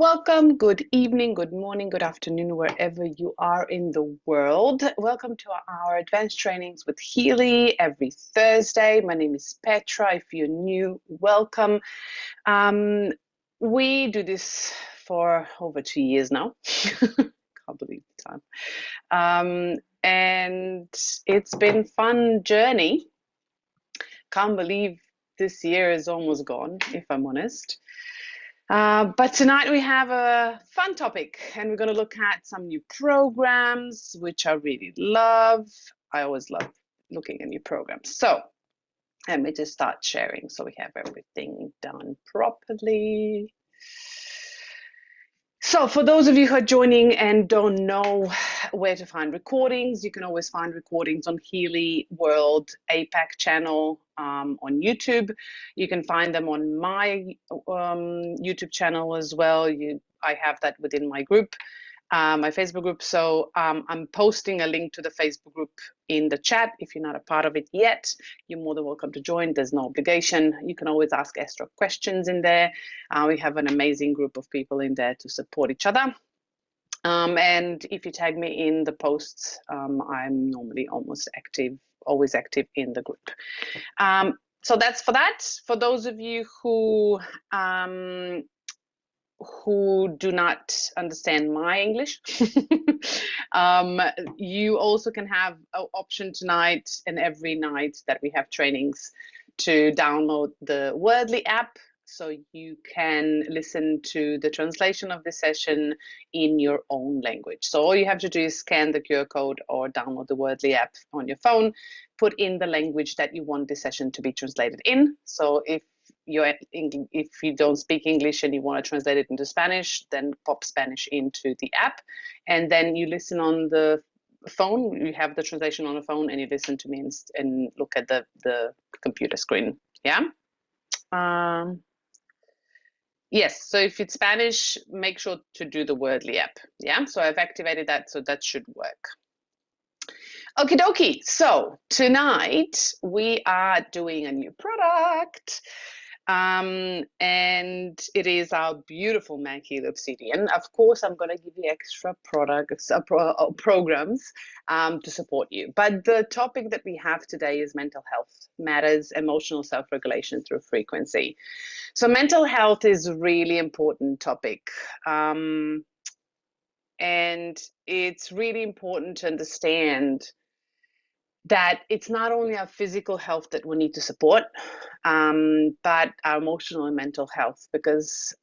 Welcome, good evening, good morning, good afternoon, wherever you are in the world. Welcome to our advanced trainings with Healy every Thursday. My name is Petra. If you're new, welcome. We do this for over 2 years now. Can't believe the time. And it's been a fun journey. Can't believe this year is almost gone, if I'm honest. But tonight we have a fun topic, and we're going to look at some new programs, which I really love. I always love looking at new programs. So let me just start sharing so we have everything done properly. So for those of you who are joining and don't know where to find recordings, you can always find recordings on Healy World APAC channel on YouTube. You can find them on my YouTube channel as well. I have that within my group, my Facebook group. So I'm posting a link to the Facebook group in the chat. If you're not a part of it yet, you're more than welcome to join. There's no obligation. You can always ask extra questions in there. We have an amazing group of people in there to support each other. And if you tag me in the posts, I'm normally always active in the group. So that's for that. For those of you who do not understand my English, you also can have an option tonight and every night that we have trainings to download the Wordly app, so you can listen to the translation of the session in your own language. So all you have to do is scan the QR code or download the Wordly app on your phone, put in the language that you want the session to be translated in. So if you don't speak English and you want to translate it into Spanish, then pop Spanish into the app, and then you listen on the phone. You have the translation on the phone, and you listen to me and look at the computer screen. Yeah. Yes. So if it's Spanish, make sure to do the Wordly app. Yeah. So I've activated that, so that should work. Okie dokie. So tonight we are doing a new product. And it is our beautiful McMakin Obsidian. Of course, I'm going to give you extra programs to support you. But the topic that we have today is mental health matters, emotional self-regulation through frequency. So mental health is a really important topic. And it's really important to understand that it's not only our physical health that we need to support, but our emotional and mental health, because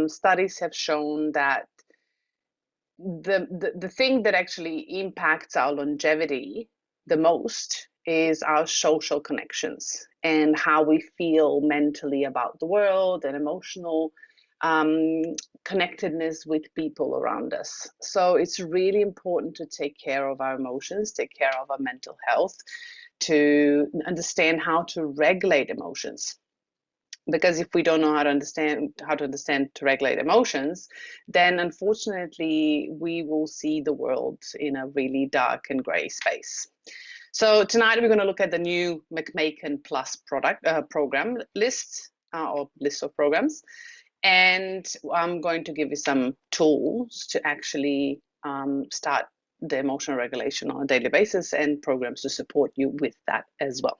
studies have shown that the thing that actually impacts our longevity the most is our social connections and how we feel mentally about the world and emotional connectedness with people around us. So it's really important to take care of our emotions, take care of our mental health, to understand how to regulate emotions. Because if we don't know how to regulate emotions, then unfortunately we will see the world in a really dark and gray space. So tonight we're going to look at the new McMakin Plus program list, or list of programs. And I'm going to give you some tools to actually start the emotional regulation on a daily basis and programs to support you with that as well.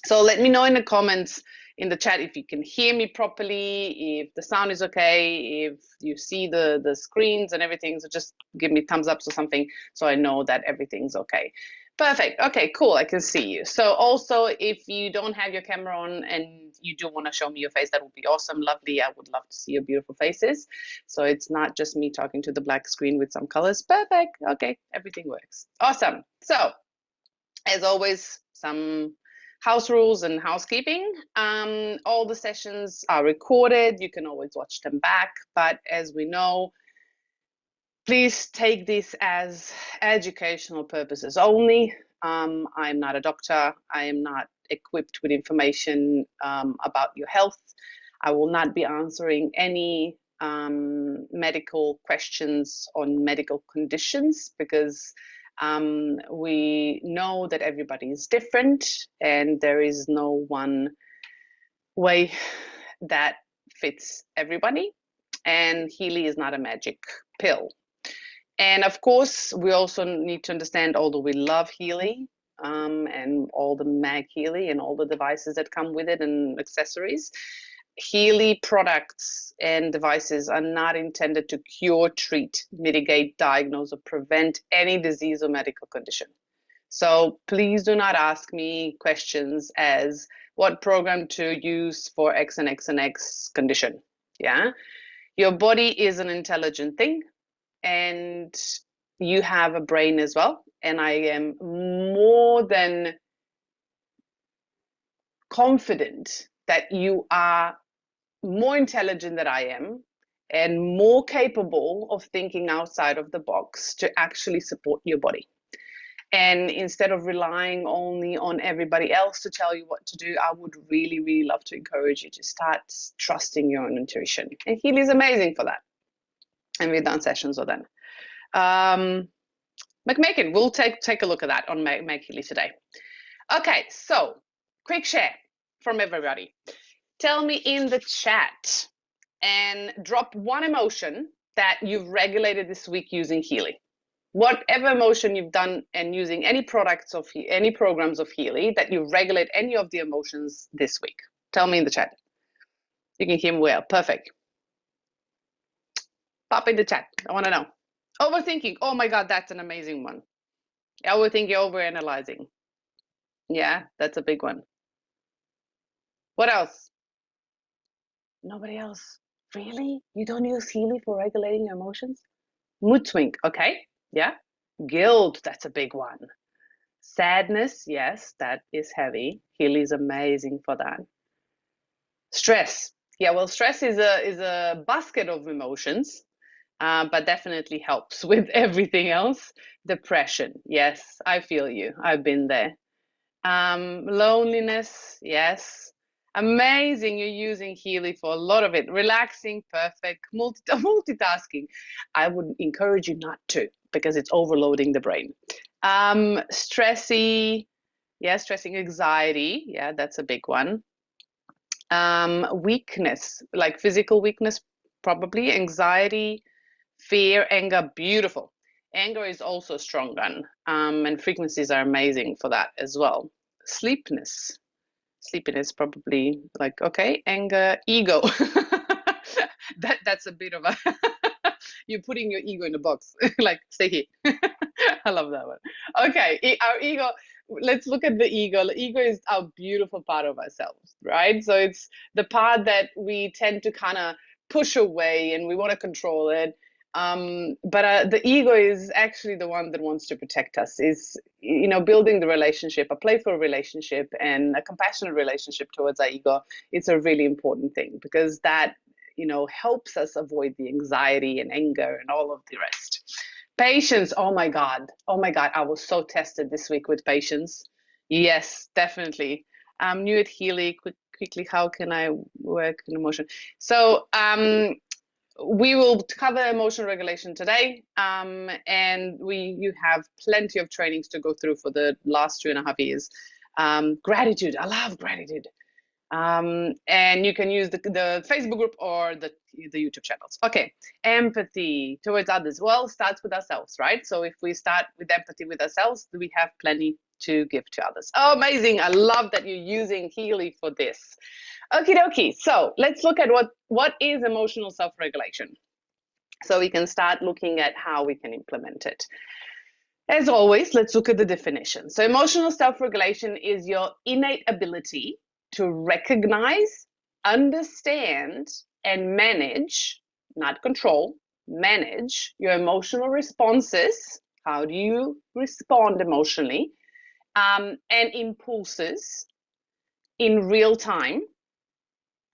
So let me know in the comments, in the chat, if you can hear me properly, if the sound is okay, if you see the screens and everything. So just give me thumbs up or something so I know that everything's okay. Perfect. Okay, cool. I can see you. So also, if you don't have your camera on and you do want to show me your face, that would be awesome. Lovely. I would love to see your beautiful faces. So it's not just me talking to the black screen with some colors. Perfect. Okay, everything works. Awesome. So as always, some house rules and housekeeping. All the sessions are recorded. You can always watch them back. But as we know, please take this as educational purposes only. I'm not a doctor. I am not equipped with information about your health. I will not be answering any medical questions on medical conditions, because we know that everybody is different and there is no one way that fits everybody. And Healy is not a magic pill. And of course, we also need to understand, although we love Healy and all the Mag Healy and all the devices that come with it and accessories, Healy products and devices are not intended to cure, treat, mitigate, diagnose, or prevent any disease or medical condition. So please do not ask me questions as what program to use for X and X and X condition. Yeah. Your body is an intelligent thing, and you have a brain as well. And I am more than confident that you are more intelligent than I am and more capable of thinking outside of the box to actually support your body. And instead of relying only on everybody else to tell you what to do, I would really, really love to encourage you to start trusting your own intuition. And Healy is amazing for that. And we've done sessions with them. McMakin, we'll take a look at that on Make Healy today. Okay, so quick share from everybody. Tell me in the chat and drop one emotion that you've regulated this week using Healy. Whatever emotion you've done and using any products of any programs of Healy that you regulate any of the emotions this week. Tell me in the chat. You can hear me well. Perfect. Pop in the chat. I want to know. Overthinking. Oh my God, that's an amazing one. Overthinking, overanalyzing. Yeah, that's a big one. What else? Nobody else. Really? You don't use Healy for regulating your emotions? Mood swing. Okay. Yeah. Guilt. That's a big one. Sadness. Yes, that is heavy. Healy is amazing for that. Stress. Yeah, well, stress is a basket of emotions, but definitely helps with everything else. Depression. Yes, I feel you. I've been there. Loneliness. Yes. Amazing. You're using Healy for a lot of it. Relaxing, perfect. Multitasking. I would encourage you not to, because it's overloading the brain. Stressy. Yeah, stressing, anxiety. Yeah, that's a big one. Weakness, like physical weakness, probably. Anxiety, fear, anger, beautiful. Anger is also a strong one, and frequencies are amazing for that as well. Sleepiness, probably like, okay. Anger, ego. That's a bit of a you're putting your ego in a box. Like, stay here. I love that one. Okay, our ego. Let's look at the ego. The ego is our beautiful part of ourselves, right? So it's the part that we tend to kind of push away and we want to control it. But the ego is actually the one that wants to protect us, is, building the relationship, a playful relationship and a compassionate relationship towards our ego. It's a really important thing, because that, helps us avoid the anxiety and anger and all of the rest. Patience. Oh my God. I was so tested this week with patience. Yes, definitely. New at Healy, quickly, how can I work in emotion? So we will cover emotion regulation today, and you have plenty of trainings to go through for the last 2.5 years. Gratitude. I love gratitude. And you can use the Facebook group or the YouTube channels. Okay, empathy towards others. Well, starts with ourselves, right? So if we start with empathy with ourselves, we have plenty to give to others. Oh, amazing. I love that you're using Healy for this. Okie dokie. So let's look at what is emotional self-regulation, so we can start looking at how we can implement it. As always, let's look at the definition. So emotional self-regulation is your innate ability to recognize, understand, and manage, not control, manage your emotional responses. How do you respond emotionally? And impulses in real time.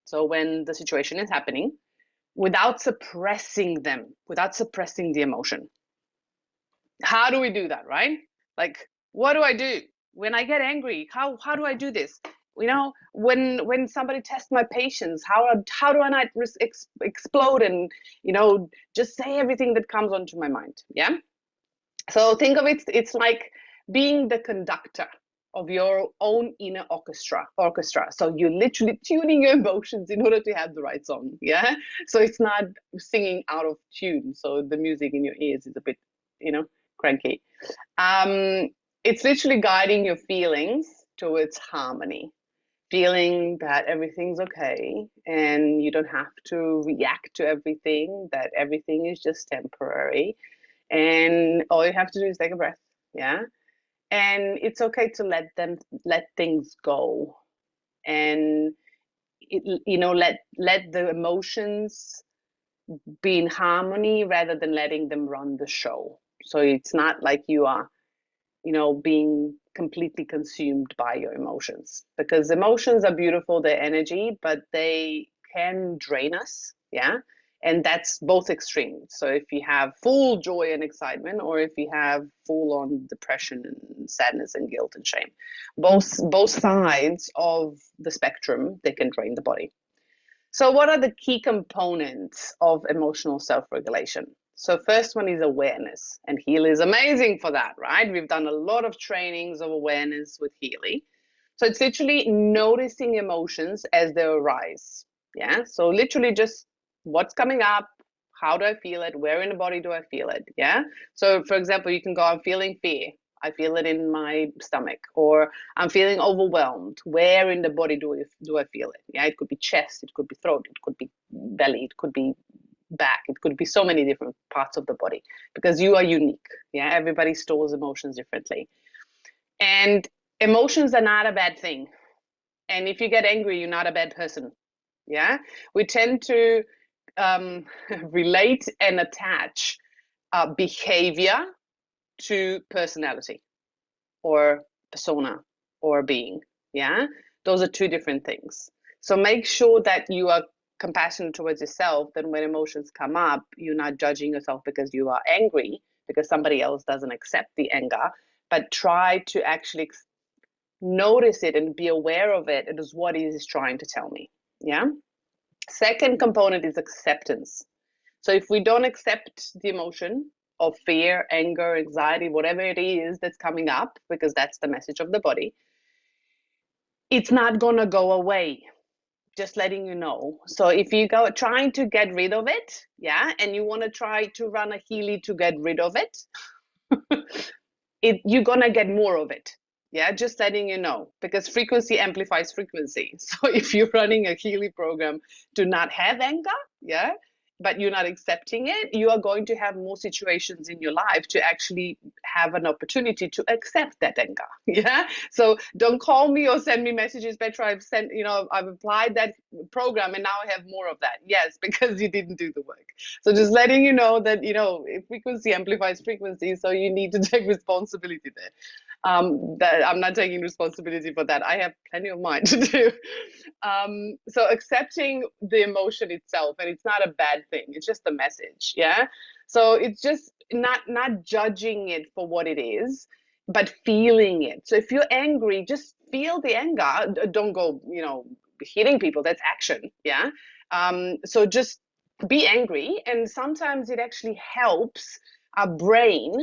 So when the situation is happening, without suppressing them, without suppressing the emotion. How do we do that, right? Like, what do I do when I get angry? How do I do this? When somebody tests my patience, how do I not explode and just say everything that comes onto my mind? Yeah. So think of it. It's like being the conductor. of your own inner orchestra. So you're literally tuning your emotions in order to have the right song. Yeah. So it's not singing out of tune. So the music in your ears is a bit, cranky. It's literally guiding your feelings towards harmony, feeling that everything's okay and you don't have to react to everything, that everything is just temporary. And all you have to do is take a breath. Yeah. And it's okay to let things go, and let the emotions be in harmony rather than letting them run the show. So it's not like you are being completely consumed by your emotions, because emotions are beautiful, they're energy, but they can drain us. Yeah. And that's both extremes. So if you have full joy and excitement, or if you have full on depression and sadness and guilt and shame, both sides of the spectrum, they can drain the body. So what are the key components of emotional self-regulation? So first one is awareness, and Healy is amazing for that, right? We've done a lot of trainings of awareness with Healy. So it's literally noticing emotions as they arise. Yeah. So literally just what's coming up, how do I feel it, where in the body do I feel it? Yeah. So for example, you can go, I'm feeling fear. I feel it in my stomach, or I'm feeling overwhelmed. Where in the body do I feel it? Yeah, it could be chest, it could be throat, it could be belly, it could be back, it could be so many different parts of the body, because you are unique. Yeah, everybody stores emotions differently, and emotions are not a bad thing. And if you get angry, you're not a bad person. Yeah, we tend to relate and attach behavior to personality or persona or being. Yeah, those are two different things. So make sure that you are compassionate towards yourself, that when emotions come up, you're not judging yourself because you are angry because somebody else doesn't accept the anger, but try to actually notice it and be aware of it. It is what it is trying to tell me. Yeah. Second component is acceptance. So if we don't accept the emotion of fear, anger, anxiety, whatever it is that's coming up, because that's the message of the body, it's not going to go away. Just letting you know. So if you go trying to get rid of it, yeah, and you want to try to run a Healy to get rid of it, you're going to get more of it. Yeah, just letting you know, because frequency amplifies frequency. So if you're running a Healy program to not have anger, yeah, but you're not accepting it, you are going to have more situations in your life to actually have an opportunity to accept that anger. Yeah. So don't call me or send me messages, Petra, I've applied that program and now I have more of that. Yes, because you didn't do the work. So just letting you know that, frequency amplifies frequency. So you need to take responsibility there. That I'm not taking responsibility for that. I have plenty of mine to do. So accepting the emotion itself, and it's not a bad thing. It's just a message. Yeah. So it's just not judging it for what it is, but feeling it. So if you're angry, just feel the anger. Don't go, hitting people. That's action. Yeah. So just be angry, and sometimes it actually helps our brain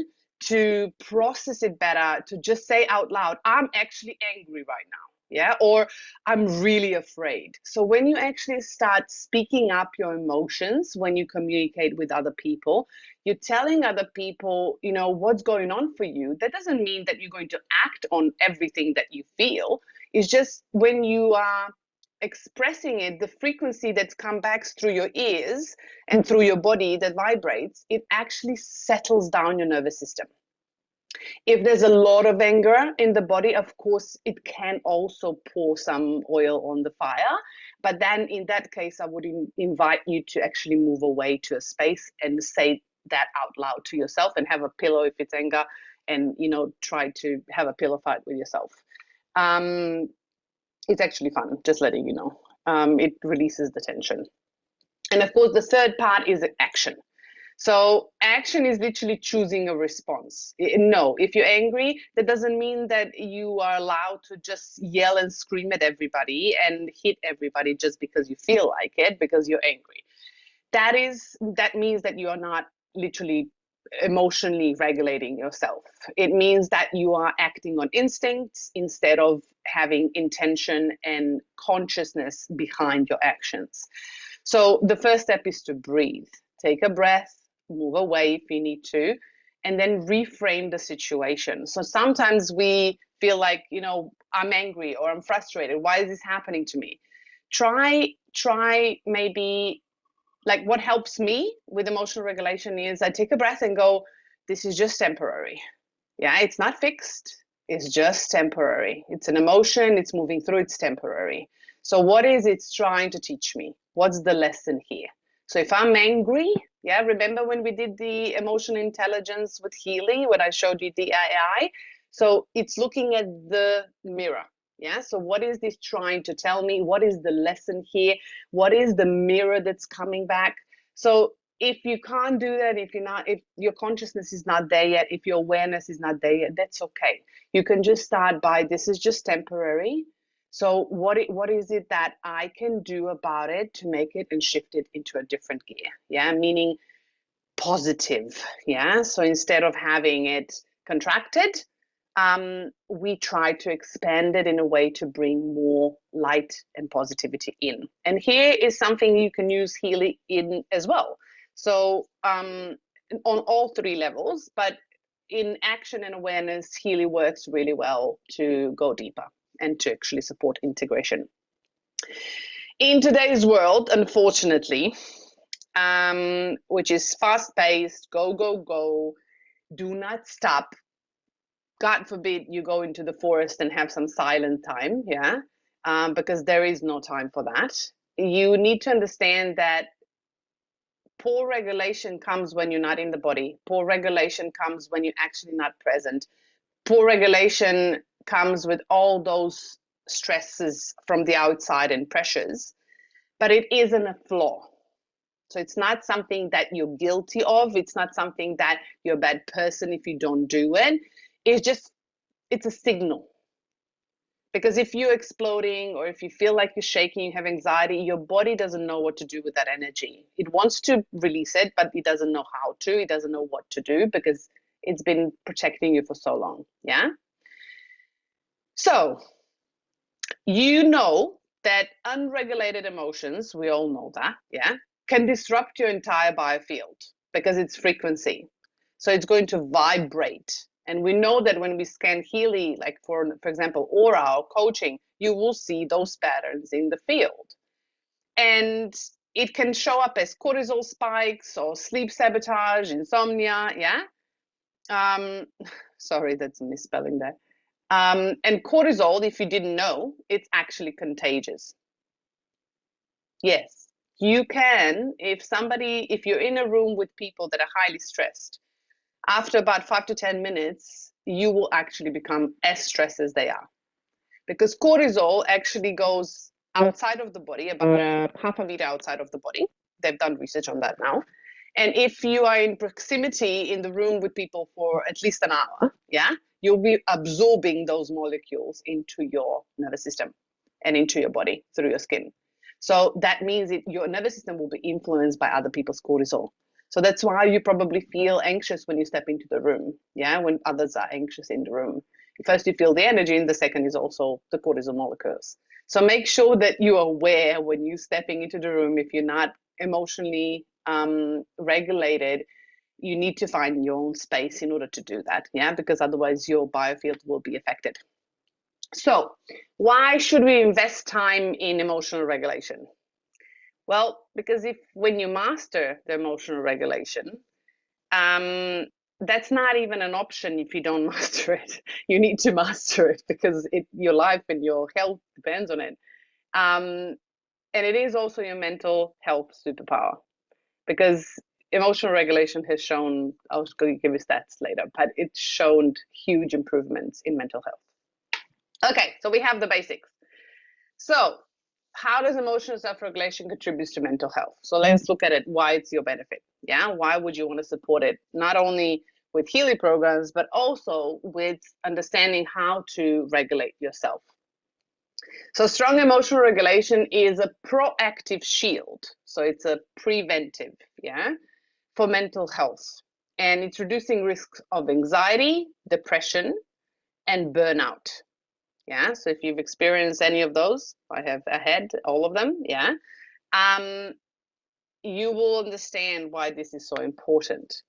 to process it better, to just say out loud, I'm actually angry right now. Yeah, or I'm really afraid. So when you actually start speaking up your emotions, when you communicate with other people, you're telling other people, what's going on for you. That doesn't mean that you're going to act on everything that you feel. It's just when you are expressing it, the frequency that's come back through your ears and through your body that vibrates, it actually settles down your nervous system. If there's a lot of anger in the body, of course, it can also pour some oil on the fire. But then in that case, I would invite you to actually move away to a space and say that out loud to yourself, and have a pillow if it's anger, and, try to have a pillow fight with yourself. It's actually fun, just letting you know. It releases the tension. And of course, the third part is action. So action is literally choosing a response. No, if you're angry, that doesn't mean that you are allowed to just yell and scream at everybody and hit everybody just because you feel like it, because you're angry. That means that you are not literally emotionally regulating yourself. It means that you are acting on instincts instead of having intention and consciousness behind your actions. So the first step is to breathe. Take a breath, move away if you need to, and then reframe the situation. So sometimes we feel like, I'm angry or I'm frustrated. Why is this happening to me? Try maybe, like, what helps me with emotional regulation is I take a breath and go, this is just temporary. Yeah, it's not fixed. It's just temporary. It's an emotion. It's moving through. It's temporary. So what is it trying to teach me? What's the lesson here? So if I'm angry, yeah, remember when we did the emotional intelligence with Healy, when I showed you the AI? So it's looking at the mirror. Yeah, so what is this trying to tell me? What is the lesson here? What is the mirror that's coming back? So if you can't do that, if your consciousness is not there yet, if your awareness is not there yet, that's okay. You can just start by, this is just temporary. So what is it that I can do about it to make it and shift it into a different gear? Yeah, meaning positive. Yeah, so instead of having it contracted, we try to expand it in a way to bring more light and positivity in. And here is something you can use Healy in as well. So on all three levels, but in action and awareness, Healy works really well to go deeper and to actually support integration. In today's world, unfortunately, which is fast-paced, go, go, go, do not stop. God forbid you go into the forest and have some silent time, yeah, because there is no time for that. You need to understand that poor regulation comes when you're not in the body. Poor regulation comes when you're actually not present. Poor regulation comes with all those stresses from the outside and pressures, but it isn't a flaw. So it's not something that you're guilty of. It's not something that you're a bad person if you don't do it. It's a signal. Because if you're exploding or if you feel like you're shaking, you have anxiety, your body doesn't know what to do with that energy. It wants to release it, but it doesn't know how to. It doesn't know what to do because it's been protecting you for so long. Yeah. So you know that unregulated emotions, we all know that, yeah, can disrupt your entire biofield because it's frequency. So it's going to vibrate. And we know that when we scan Healy, like for example, aura or coaching, you will see those patterns in the field. And it can show up as cortisol spikes or sleep sabotage, insomnia, yeah? Sorry, that's a misspelling there. And cortisol, if you didn't know, it's actually contagious. Yes, you can, if you're in a room with people that are highly stressed, after about 5 to 10 minutes, you will actually become as stressed as they are. Because cortisol actually goes outside of the body, about half a meter outside of the body. They've done research on that now. And if you are in proximity in the room with people for at least an hour, yeah, you'll be absorbing those molecules into your nervous system and into your body through your skin. So that means your nervous system will be influenced by other people's cortisol. So that's why you probably feel anxious when you step into the room, yeah, when others are anxious in the room. First you feel the energy, and the second is also the cortisol molecules. So make sure that you're aware when you're stepping into the room. If you're not emotionally regulated, you need to find your own space in order to do that, yeah, because otherwise your biofield will be affected. So why should we invest time in emotional regulation? Well, because when you master the emotional regulation, that's not even an option if you don't master it. You need to master it because your life and your health depends on it. And it is also your mental health superpower, because emotional regulation has shown, I'll give you stats later, but it's shown huge improvements in mental health. Okay, so we have the basics. So how does emotional self-regulation contribute to mental health? So let's look at it, why it's your benefit. Yeah, why would you want to support it? Not only with Healy programs, but also with understanding how to regulate yourself. So strong emotional regulation is a proactive shield. So it's a preventive, yeah, for mental health. and it's reducing risks of anxiety, depression, and burnout. Yeah, so if you've experienced any of those, I have had all of them, yeah, you will understand why this is so important.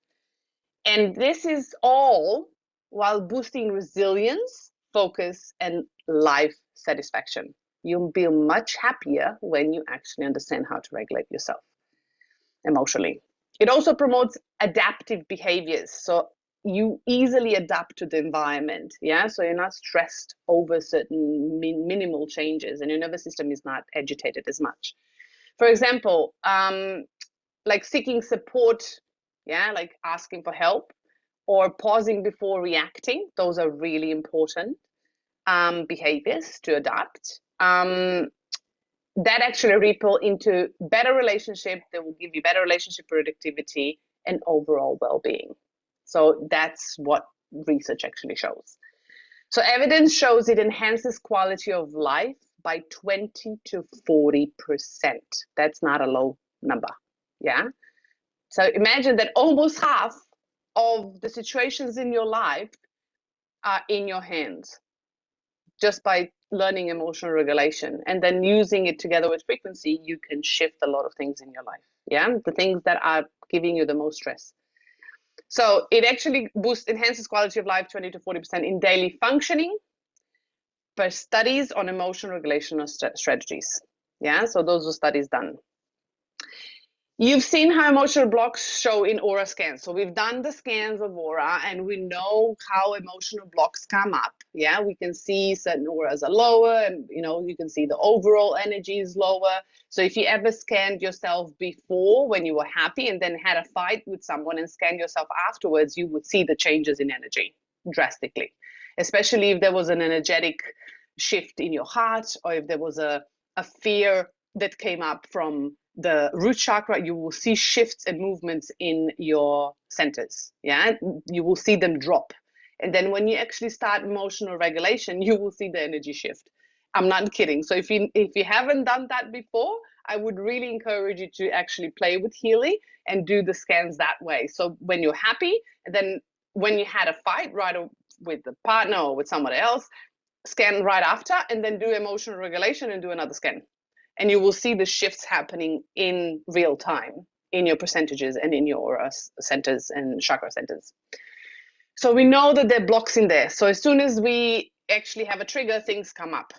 And this is all while boosting resilience, focus, and life satisfaction. You'll be much happier when you actually understand how to regulate yourself emotionally. It also promotes adaptive behaviors. So you easily adapt to the environment. Yeah. So you're not stressed over certain minimal changes, and your nervous system is not agitated as much. For example, like seeking support, yeah, like asking for help or pausing before reacting. Those are really important behaviors to adapt. That actually ripple into better relationship that will give you better relationship productivity and overall well-being. So that's what research actually shows. So evidence shows it enhances quality of life by 20 to 40%. That's not a low number. Yeah. So imagine that almost half of the situations in your life are in your hands just by learning emotional regulation, and then using it together with frequency, you can shift a lot of things in your life. Yeah, the things that are giving you the most stress. So it actually enhances quality of life 20 to 40% in daily functioning per studies on emotional regulation strategies. Yeah, so those are studies done. You've seen how emotional blocks show in aura scans. So we've done the scans of aura and we know how emotional blocks come up. Yeah, we can see certain auras are lower and, you know, you can see the overall energy is lower. So if you ever scanned yourself before when you were happy and then had a fight with someone and scanned yourself afterwards, you would see the changes in energy drastically, especially if there was an energetic shift in your heart or if there was a fear that came up from the root chakra. You will see shifts and movements in your centers. Yeah, you will see them drop. And then when you actually start emotional regulation, you will see the energy shift. I'm not kidding. So if you haven't done that before, I would really encourage you to actually play with Healy and do the scans that way. So when you're happy, and then when you had a fight right with the partner or with someone else, scan right after, and then do emotional regulation and do another scan. And you will see the shifts happening in real time in your percentages and in your centers and chakra centers. So we know that there are blocks in there. So as soon as we actually have a trigger, things come up.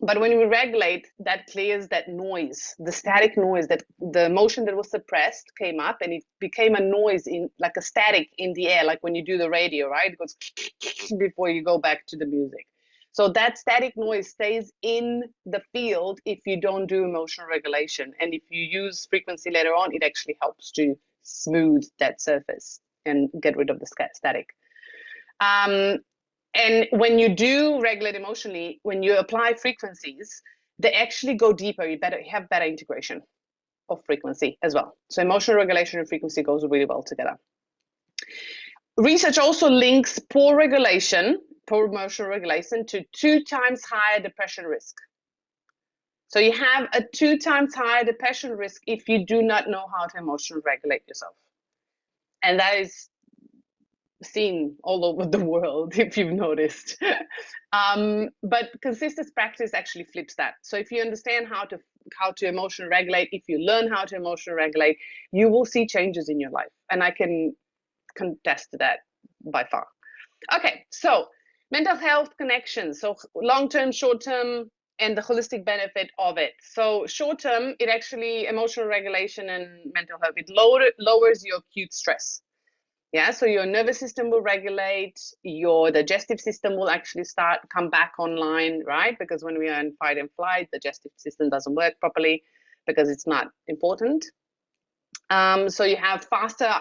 But when we regulate, that clears that noise, the static noise, that the emotion that was suppressed came up and it became a noise in like a static in the air, like when you do the radio, right? It goes before you go back to the music. So that static noise stays in the field if you don't do emotional regulation. And if you use frequency later on, it actually helps to smooth that surface and get rid of the static. And when you do regulate emotionally, when you apply frequencies, they actually go deeper. You have better integration of frequency as well. So emotional regulation and frequency goes really well together. Research also links poor emotional regulation to 2 times higher depression risk. So you have a 2 times higher depression risk if you do not know how to emotionally regulate yourself. And that is seen all over the world, if you've noticed. But consistent practice actually flips that. So if you understand how to emotionally regulate, if you learn how to emotionally regulate, you will see changes in your life. And I can contest to that by far. Okay, so mental health connections. So long-term, short-term, and the holistic benefit of it. So short-term, it actually, emotional regulation and mental health, it lowers your acute stress. Yeah, so your nervous system will regulate, your digestive system will actually come back online, right? Because when we are in fight and flight, the digestive system doesn't work properly because it's not important. So you have faster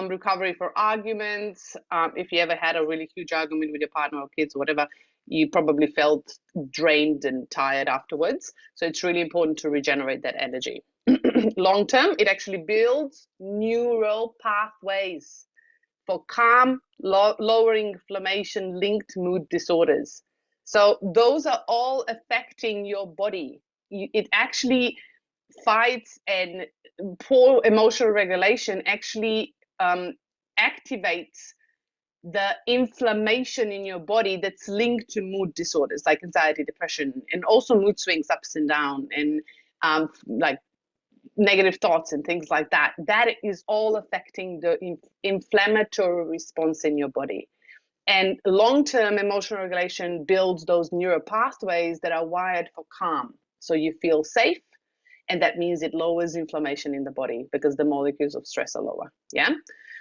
recovery for arguments. If you ever had a really huge argument with your partner or kids or whatever, you probably felt drained and tired afterwards. So it's really important to regenerate that energy. Long term, it actually builds neural pathways for calm, lowering inflammation linked mood disorders. So those are all affecting your body. It actually fights, and poor emotional regulation actually activates the inflammation in your body that's linked to mood disorders like anxiety, depression, and also mood swings ups and down, and like negative thoughts and things like that. That is all affecting the inflammatory response in your body. And long-term emotional regulation builds those neural pathways that are wired for calm. So you feel safe, and that means it lowers inflammation in the body because the molecules of stress are lower. Yeah.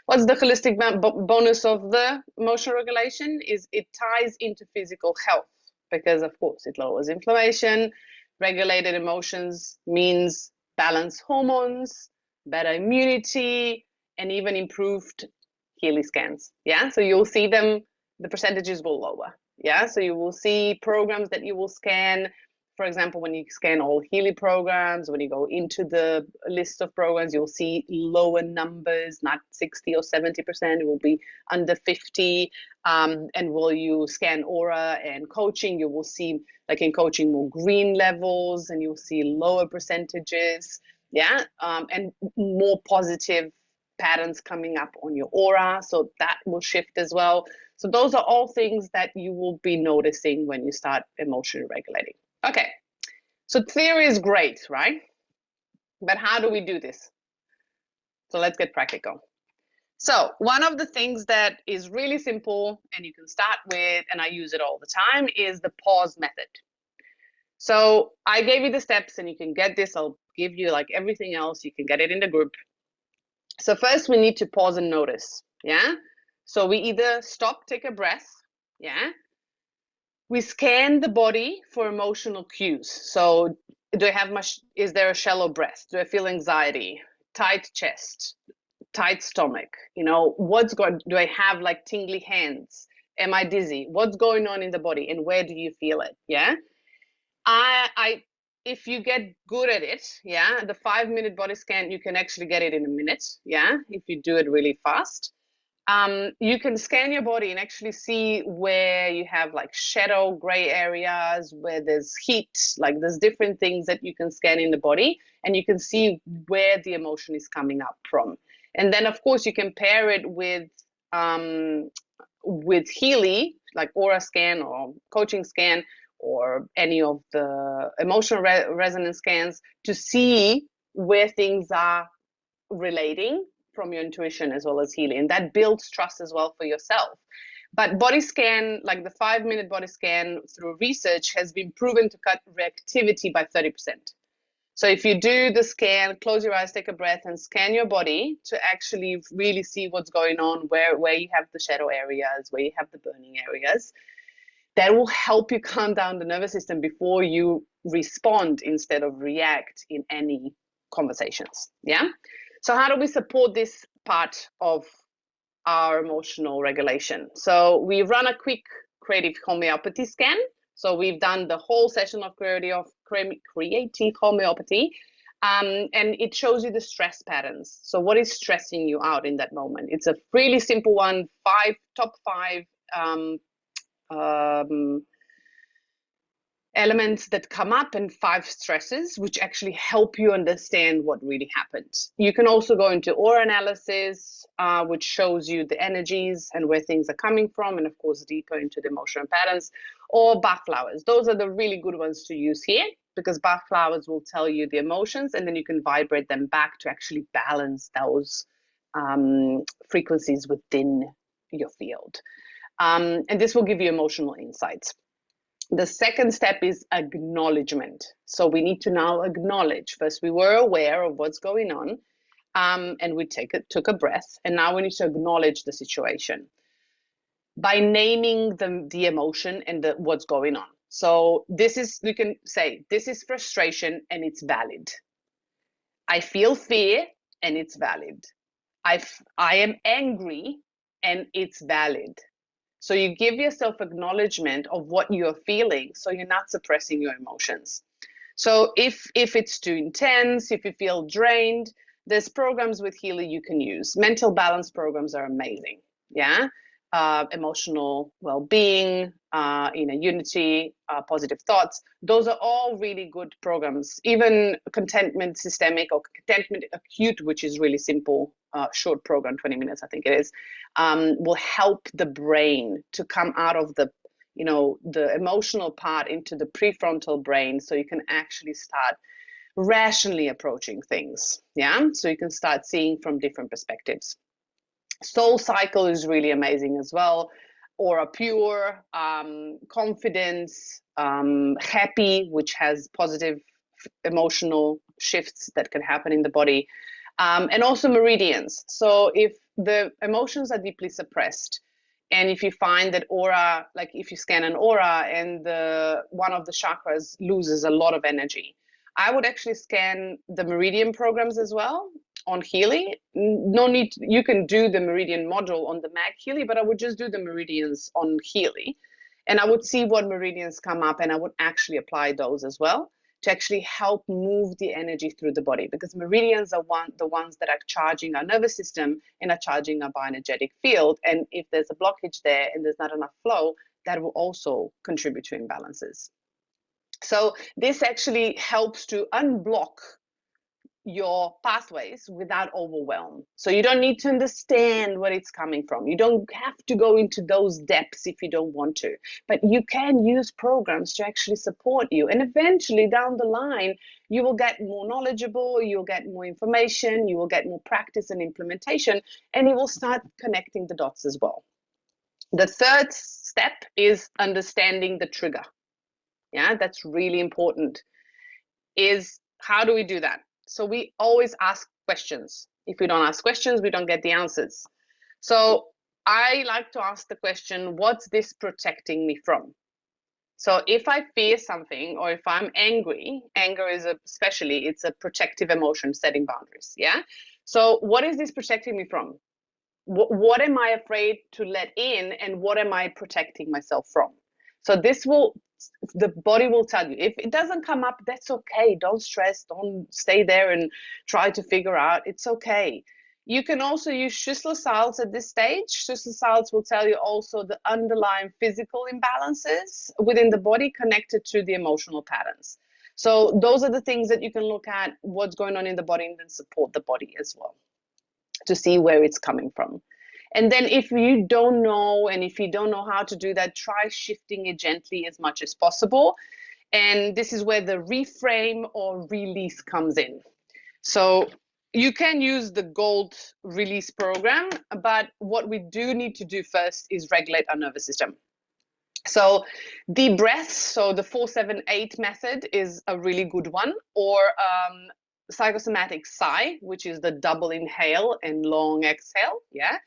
What's the holistic bonus of the emotional regulation is it ties into physical health, because of course it lowers inflammation. Regulated emotions means balanced hormones, better immunity, and even improved Healy scans. Yeah, so you'll see them, the percentages will lower. Yeah, so you will see programs that you will scan. For example, when you scan all Healy programs, when you go into the list of programs, you'll see lower numbers, not 60 or 70%, it will be under 50. And while you scan aura and coaching, you will see, like in coaching, more green levels, and you'll see lower percentages. Yeah, and more positive patterns coming up on your aura. So that will shift as well. So those are all things that you will be noticing when you start emotionally regulating. Okay, so theory is great, right? But how do we do this? So let's get practical. So one of the things that is really simple and you can start with, and I use it all the time, is the pause method. So I gave you the steps and you can get this. I'll give you like everything else. You can get it in the group. So first we need to pause and notice. Yeah. So we either stop, take a breath. Yeah. We scan the body for emotional cues. So do I have much, is there a shallow breath? Do I feel anxiety, tight chest, tight stomach? You know, what's going, do I have like tingly hands? Am I dizzy? What's going on in the body and where do you feel it? Yeah. If you get good at it, yeah, the 5-minute body scan, you can actually get it in a minute. Yeah. If you do it really fast. You can scan your body and actually see where you have like shadow, gray areas, where there's heat, like there's different things that you can scan in the body, and you can see where the emotion is coming up from. And then of course you can pair it with Healy, like aura scan or coaching scan or any of the emotional resonance scans to see where things are relating from your intuition as well as Healy, and that builds trust as well for yourself. But body scan, like the 5-minute body scan through research, has been proven to cut reactivity by 30%. So if you do the scan, close your eyes, take a breath, and scan your body to actually really see what's going on, where you have the shadow areas, where you have the burning areas, that will help you calm down the nervous system before you respond instead of react in any conversations. Yeah. So how do we support this part of our emotional regulation? So we run a quick creative homeopathy scan. So we've done the whole session of creative homeopathy, and it shows you the stress patterns. So what is stressing you out in that moment? It's a really simple one, top five elements that come up and 5 stresses, which actually help you understand what really happened. You can also go into aura analysis, which shows you the energies and where things are coming from, and of course deeper into the emotional patterns, or Bach flowers. Those are the really good ones to use here, because Bach flowers will tell you the emotions, and then you can vibrate them back to actually balance those frequencies within your field. And this will give you emotional insights. The second step is acknowledgement. So we need to now acknowledge. First, we were aware of what's going on, and we took a breath, and now we need to acknowledge the situation by naming the emotion and what's going on. So this is, we can say, this is frustration and it's valid. I feel fear and it's valid. I am angry and it's valid. So you give yourself acknowledgement of what you're feeling, so you're not suppressing your emotions. So if it's too intense, if you feel drained, there's programs with Healy you can use. Mental balance programs are amazing. Yeah. emotional well-being, unity, positive thoughts. Those are all really good programs. Even contentment systemic or contentment acute, which is really simple, short program, 20 minutes, I think it is, will help the brain to come out of the emotional part into the prefrontal brain, so you can actually start rationally approaching things. Yeah, so you can start seeing from different perspectives. Soul Cycle is really amazing as well. Aura Pure, Confidence, Happy, which has positive emotional shifts that can happen in the body, and also meridians. So if the emotions are deeply suppressed, and if you find that aura, like if you scan an aura and one of the chakras loses a lot of energy, I would actually scan the meridian programs as well on Healy. No need, you can do the meridian module on the Mag Healy, but I would just do the meridians on Healy, and I would see what meridians come up, and I would actually apply those as well to actually help move the energy through the body, because meridians are the ones that are charging our nervous system and are charging our bioenergetic field. And if there's a blockage there and there's not enough flow, that will also contribute to imbalances. So this actually helps to unblock your pathways without overwhelm. So you don't need to understand where it's coming from. You don't have to go into those depths if you don't want to, but you can use programs to actually support you. And eventually down the line, you will get more knowledgeable, you'll get more information, you will get more practice and implementation, and you will start connecting the dots as well. The third step is understanding the trigger. Yeah, that's really important. Is how do we do that? So we always ask questions. If we don't ask questions, we don't get the answers. So I like to ask the question, what's this protecting me from? So if I fear something, or if I'm angry, anger is it's a protective emotion, setting boundaries. Yeah. So what is this protecting me from? What am I afraid to let in, and what am I protecting myself from? So the body will tell you. If it doesn't come up, that's okay. Don't stress. Don't stay there and try to figure out. It's okay. You can also use Schussler salts at this stage. Schussler salts will tell you also the underlying physical imbalances within the body connected to the emotional patterns. So those are the things that you can look at, what's going on in the body, and then support the body as well to see where it's coming from. And then if you don't know, and if you don't know how to do that, try shifting it gently as much as possible. And this is where the reframe or release comes in. So you can use the gold release program, but what we do need to do first is regulate our nervous system. So the breaths, so the 4-7-8 method is a really good one, or psychosomatic sigh, which is the double inhale and long exhale. Yeah,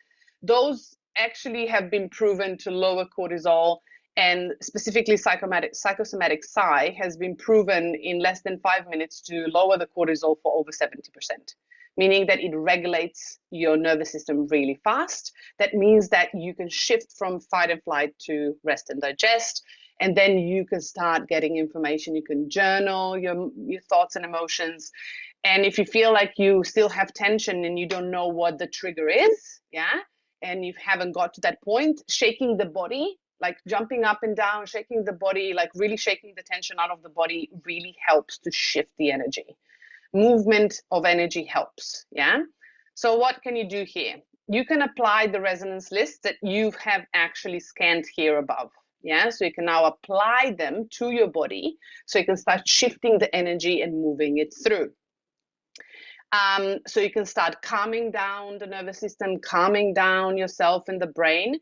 those actually have been proven to lower cortisol, and specifically psychosomatic sigh has been proven in less than 5 minutes to lower the cortisol for over 70%, meaning that it regulates your nervous system really fast. That means that you can shift from fight and flight to rest and digest, and then you can start getting information. You can journal your thoughts and emotions. And if you feel like you still have tension and you don't know what the trigger is, yeah, and you haven't got to that point, shaking the body, like jumping up and down, shaking the body, like really shaking the tension out of the body, really helps to shift the energy. Movement of energy helps. Yeah. So what can you do here? You can apply the resonance list that you have actually scanned here above. Yeah. So you can now apply them to your body, so you can start shifting the energy and moving it through. So you can start calming down the nervous system, calming down yourself and the brain.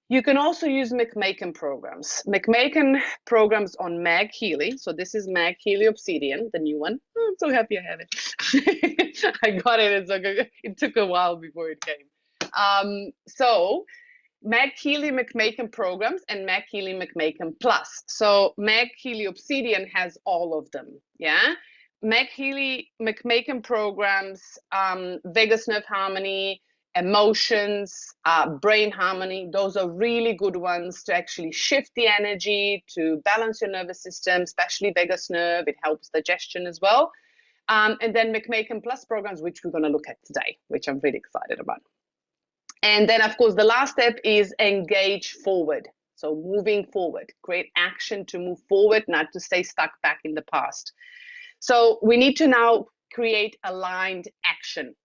You can also use McMakin programs. McMakin programs on Mag Healy. So this is Mag Healy Obsidian, the new one. Oh, I'm so happy I have it. I got it. It took a while before it came. So Mag Healy McMakin programs and Mag Healy McMakin Plus. So Mag Healy Obsidian has all of them. Yeah. Mag Healy McMakin programs, vagus nerve harmony, emotions, brain harmony. Those are really good ones to actually shift the energy, to balance your nervous system, especially vagus nerve. It helps digestion as well. And then McMakin Plus programs, which we're going to look at today, which I'm really excited about. And then, of course, the last step is engage forward. So moving forward, create action to move forward, not to stay stuck back in the past. So we need to now create aligned action.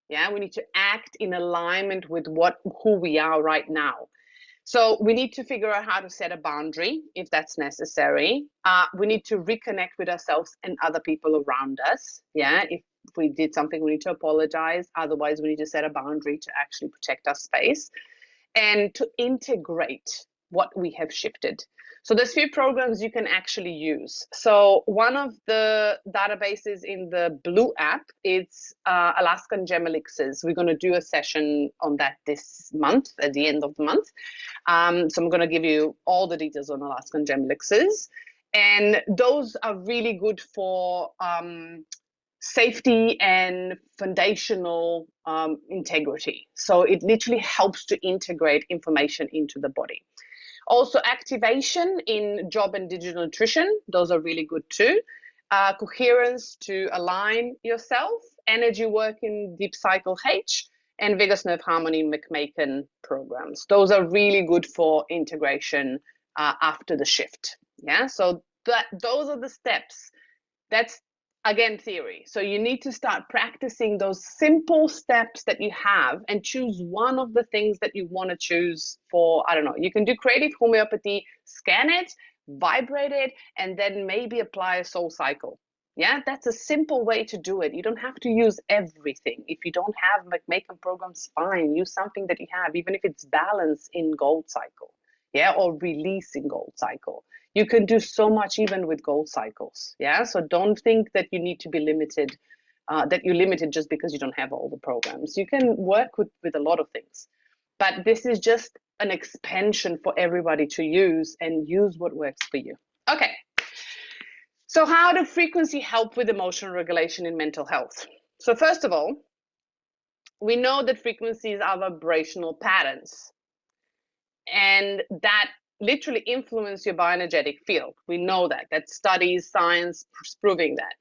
Yeah, we need to act in alignment with who we are right now. So we need to figure out how to set a boundary if that's necessary. We need to reconnect with ourselves and other people around us. Yeah, if we did something, we need to apologize. Otherwise, we need to set a boundary to actually protect our space and to integrate what we have shifted. So there's few programs you can actually use. So one of the databases in the Blue app is Alaskan Gem Elixirs. We're going to do a session on that this month, at the end of the month. So I'm going to give you all the details on Alaskan Gem Elixirs. And those are really good for safety and foundational integrity. So it literally helps to integrate information into the body. Also, activation in job and digital nutrition, those are really good too. Coherence to align yourself, energy work in Deep Cycle H, and vagus nerve harmony McMakin programs. Those are really good for integration after the shift. Yeah, so those are the steps. That's again theory. So you need to start practicing those simple steps that you have and choose one of the things that you want to choose for. I don't know, you can do creative homeopathy, scan it, vibrate it, and then maybe apply a soul cycle. Yeah, that's a simple way to do it. You don't have to use everything. If you don't have McMakin programs, fine, use something that you have, even if it's balance in Gold Cycle, yeah, or release in Gold Cycle. You can do so much even with Gold Cycles. Yeah, so don't think that you need to be limited, that you're limited just because you don't have all the programs. You can work with a lot of things, but this is just an expansion for everybody to use, and use what works for you. Okay, so how does frequency help with emotional regulation in mental health? So first of all, we know that frequencies are vibrational patterns, and that literally influence your bioenergetic field. We know that. That's studies, science proving that.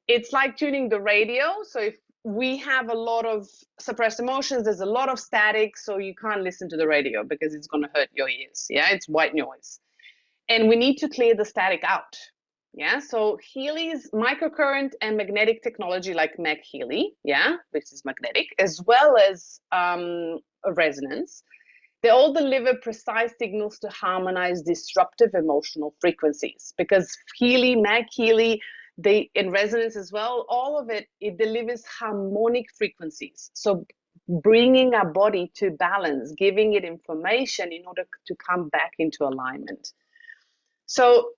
It's like tuning the radio. So if we have a lot of suppressed emotions, there's a lot of static, so you can't listen to the radio because it's going to hurt your ears. Yeah, it's white noise. And we need to clear the static out. Yeah, so Healy's microcurrent and magnetic technology like Healy, yeah, which is magnetic, as well as a resonance, they all deliver precise signals to harmonize disruptive emotional frequencies, because Healy, Healy, they in resonance as well, all of it delivers harmonic frequencies. So bringing our body to balance, giving it information in order to come back into alignment. So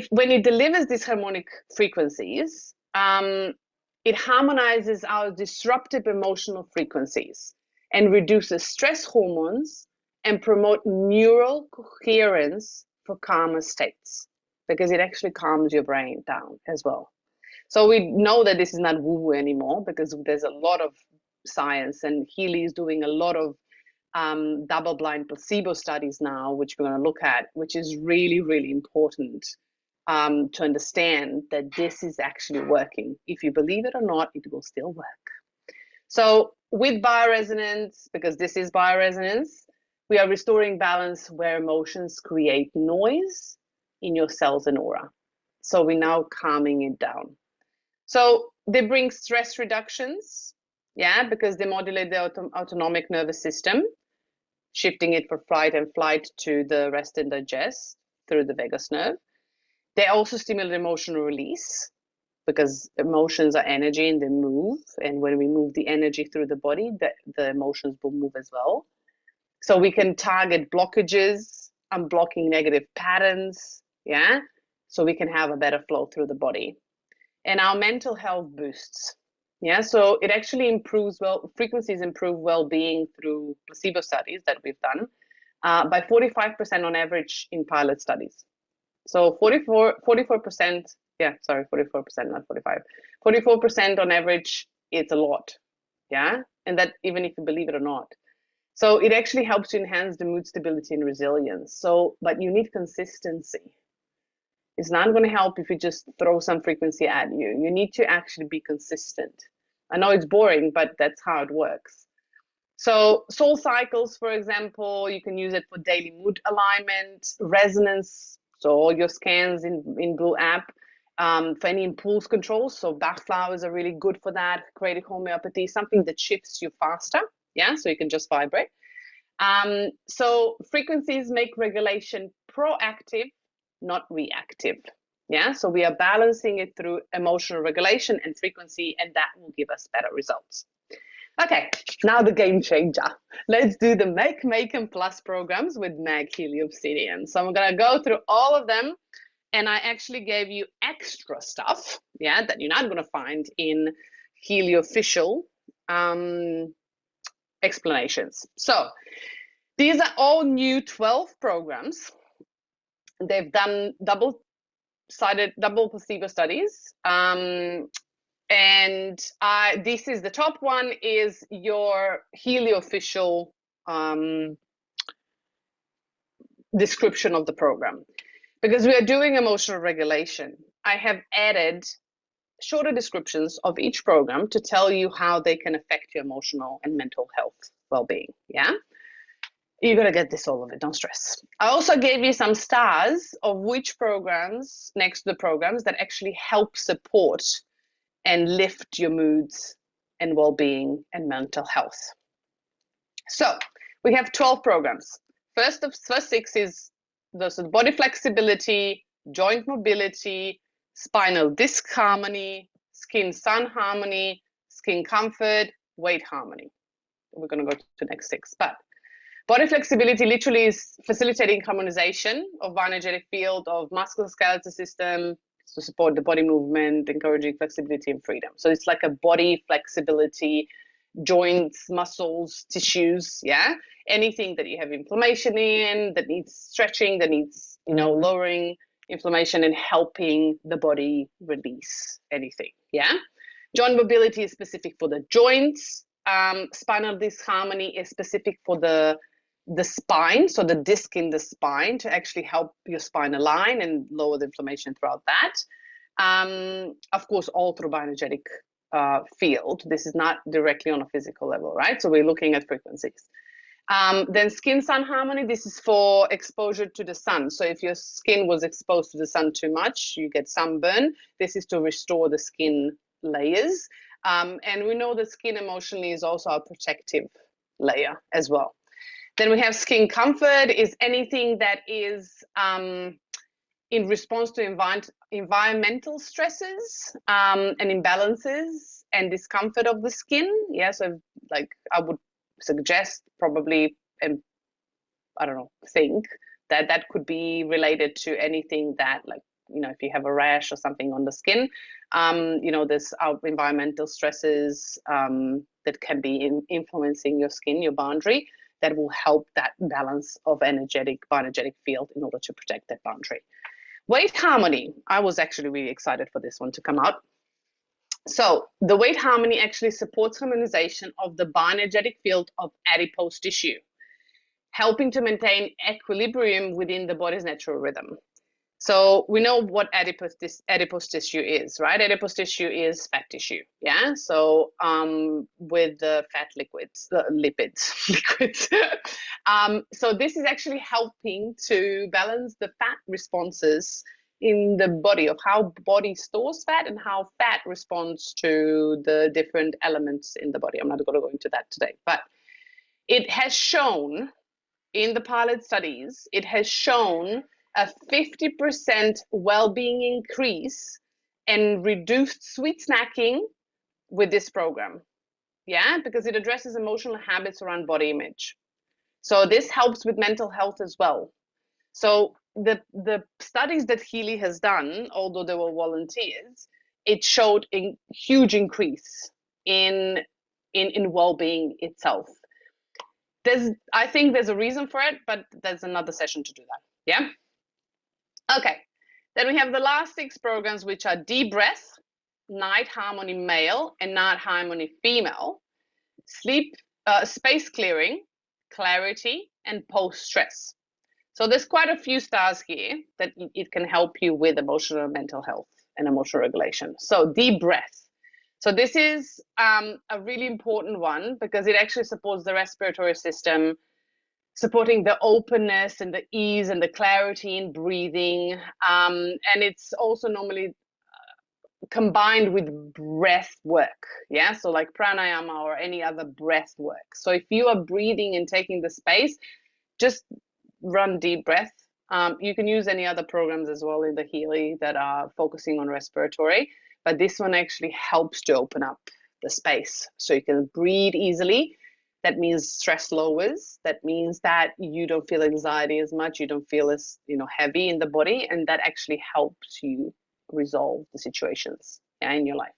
when it delivers these harmonic frequencies, it harmonizes our disruptive emotional frequencies and reduces stress hormones and promote neural coherence for calmer states, because it actually calms your brain down as well. So we know that this is not woo-woo anymore, because there's a lot of science, and Healy is doing a lot of double-blind placebo studies now, which we're going to look at, which is really, really important to understand that this is actually working. If you believe it or not, it will still work. So with bioresonance, because this is bioresonance, we are restoring balance where emotions create noise in your cells and aura. So we're now calming it down. So they bring stress reductions, yeah, because they modulate the autonomic nervous system, shifting it from fight and flight to the rest and digest through the vagus nerve. They also stimulate emotional release, because emotions are energy and they move. And when we move the energy through the body, the emotions will move as well. So we can target blockages, unblocking negative patterns, yeah? So we can have a better flow through the body. And our mental health boosts, yeah? So it actually improves, frequencies improve well-being through placebo studies that we've done by 45% on average in pilot studies. So 44%, yeah, sorry, 44%, not 45. 44% on average, it's a lot, yeah? And that even if you believe it or not. So it actually helps to enhance the mood stability and resilience. So, but you need consistency. It's not going to help if you just throw some frequency at you. You need to actually be consistent. I know it's boring, but that's how it works. So soul cycles, for example, you can use it for daily mood alignment, resonance, so all your scans in Blue app, for any impulse control. So bat flowers are really good for that. Creative homeopathy, something that shifts you faster. Yeah, so you can just vibrate. So frequencies make regulation proactive, not reactive. Yeah, so we are balancing it through emotional regulation and frequency, and that will give us better results. Okay, now the game changer. Let's do the McMakin Plus programs with Meg Healy Obsidian. So I'm gonna go through all of them, and I actually gave you extra stuff, yeah, that you're not gonna find in Healy official explanations. So these are all new 12 programs. They've done double-sided, double placebo studies. And this is the top one is your Healy official description of the program. Because we are doing emotional regulation, I have added shorter descriptions of each program to tell you how they can affect your emotional and mental health well-being. Yeah, you're gonna get this, all of it, don't stress. I also gave you some stars of which programs next to the programs that actually help support and lift your moods and well-being and mental health. So we have 12 programs. First 6 is the body flexibility, joint mobility, spinal disc harmony, skin sun harmony, skin comfort, weight harmony. We're going to go to the next 6. But body flexibility literally is facilitating harmonization of bioenergetic field of musculoskeletal system to support the body movement, encouraging flexibility and freedom. So it's like a body flexibility, joints, muscles, tissues, yeah? Anything that you have inflammation in, that needs stretching, that needs, lowering inflammation and helping the body release anything, yeah? Joint mobility is specific for the joints. Spinal disc harmony is specific for the spine, so the disc in the spine, to actually help your spine align and lower the inflammation throughout that. Of course, all through bioenergetic field. This is not directly on a physical level, right? So we're looking at frequencies. Then skin sun harmony, this is for exposure to the sun. So if your skin was exposed to the sun too much, you get sunburn. This is to restore the skin layers. And we know the skin emotionally is also a protective layer as well. Then we have skin comfort, is anything that is in response to environmental stresses and imbalances and discomfort of the skin. Yeah, so like I would suggest probably, and I don't know, think that could be related to anything that, like, if you have a rash or something on the skin, there's environmental stresses that can be influencing your skin, your boundary, that will help that balance of bioenergetic field in order to protect that boundary. Weight harmony, I was actually really excited for this one to come out. So the weight harmony actually supports harmonization of the bioenergetic field of adipose tissue, helping to maintain equilibrium within the body's natural rhythm. So we know what adipose tissue is, right? Adipose tissue is fat tissue, yeah? So with the fat lipids. So this is actually helping to balance the fat responses in the body, of how body stores fat and how fat responds to the different elements in the body. I'm not going to go into that today, but it has shown in the pilot studies, it has shown a 50% well-being increase and reduced sweet snacking with this program. Yeah, because it addresses emotional habits around body image. So this helps with mental health as well. So the studies that Healy has done, although they were volunteers, it showed a huge increase in well-being itself. I think there's a reason for it, but there's another session to do that. Yeah. Okay, then we have the last 6 programs, which are Deep Breath, Night Harmony Male and Night Harmony Female, Sleep, Space Clearing, Clarity, and Post-Stress. So there's quite a few stars here that it can help you with emotional and mental health and emotional regulation. So Deep Breath. So this is a really important one because it actually supports the respiratory system, supporting the openness and the ease and the clarity in breathing. And it's also normally combined with breath work. Yeah, so like pranayama or any other breath work. So if you are breathing and taking the space, just run deep breath. You can use any other programs as well in the Healy that are focusing on respiratory, but this one actually helps to open up the space so you can breathe easily. That means stress lowers. That means that you don't feel anxiety as much. You don't feel as heavy in the body, and that actually helps you resolve the situations in your life.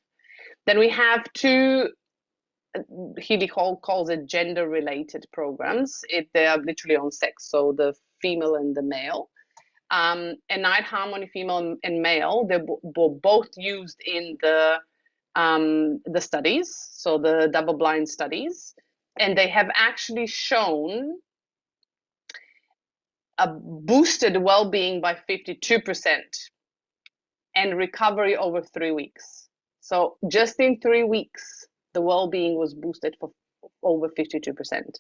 Then we have two. Healy calls it gender-related programs. They are literally on sex, so the female and the male. And night harmony, female and male, they were both used in the studies, so the double-blind studies, and they have actually shown a boosted well-being by 52% and recovery over 3 weeks. So just in 3 weeks, the well-being was boosted for over 52%.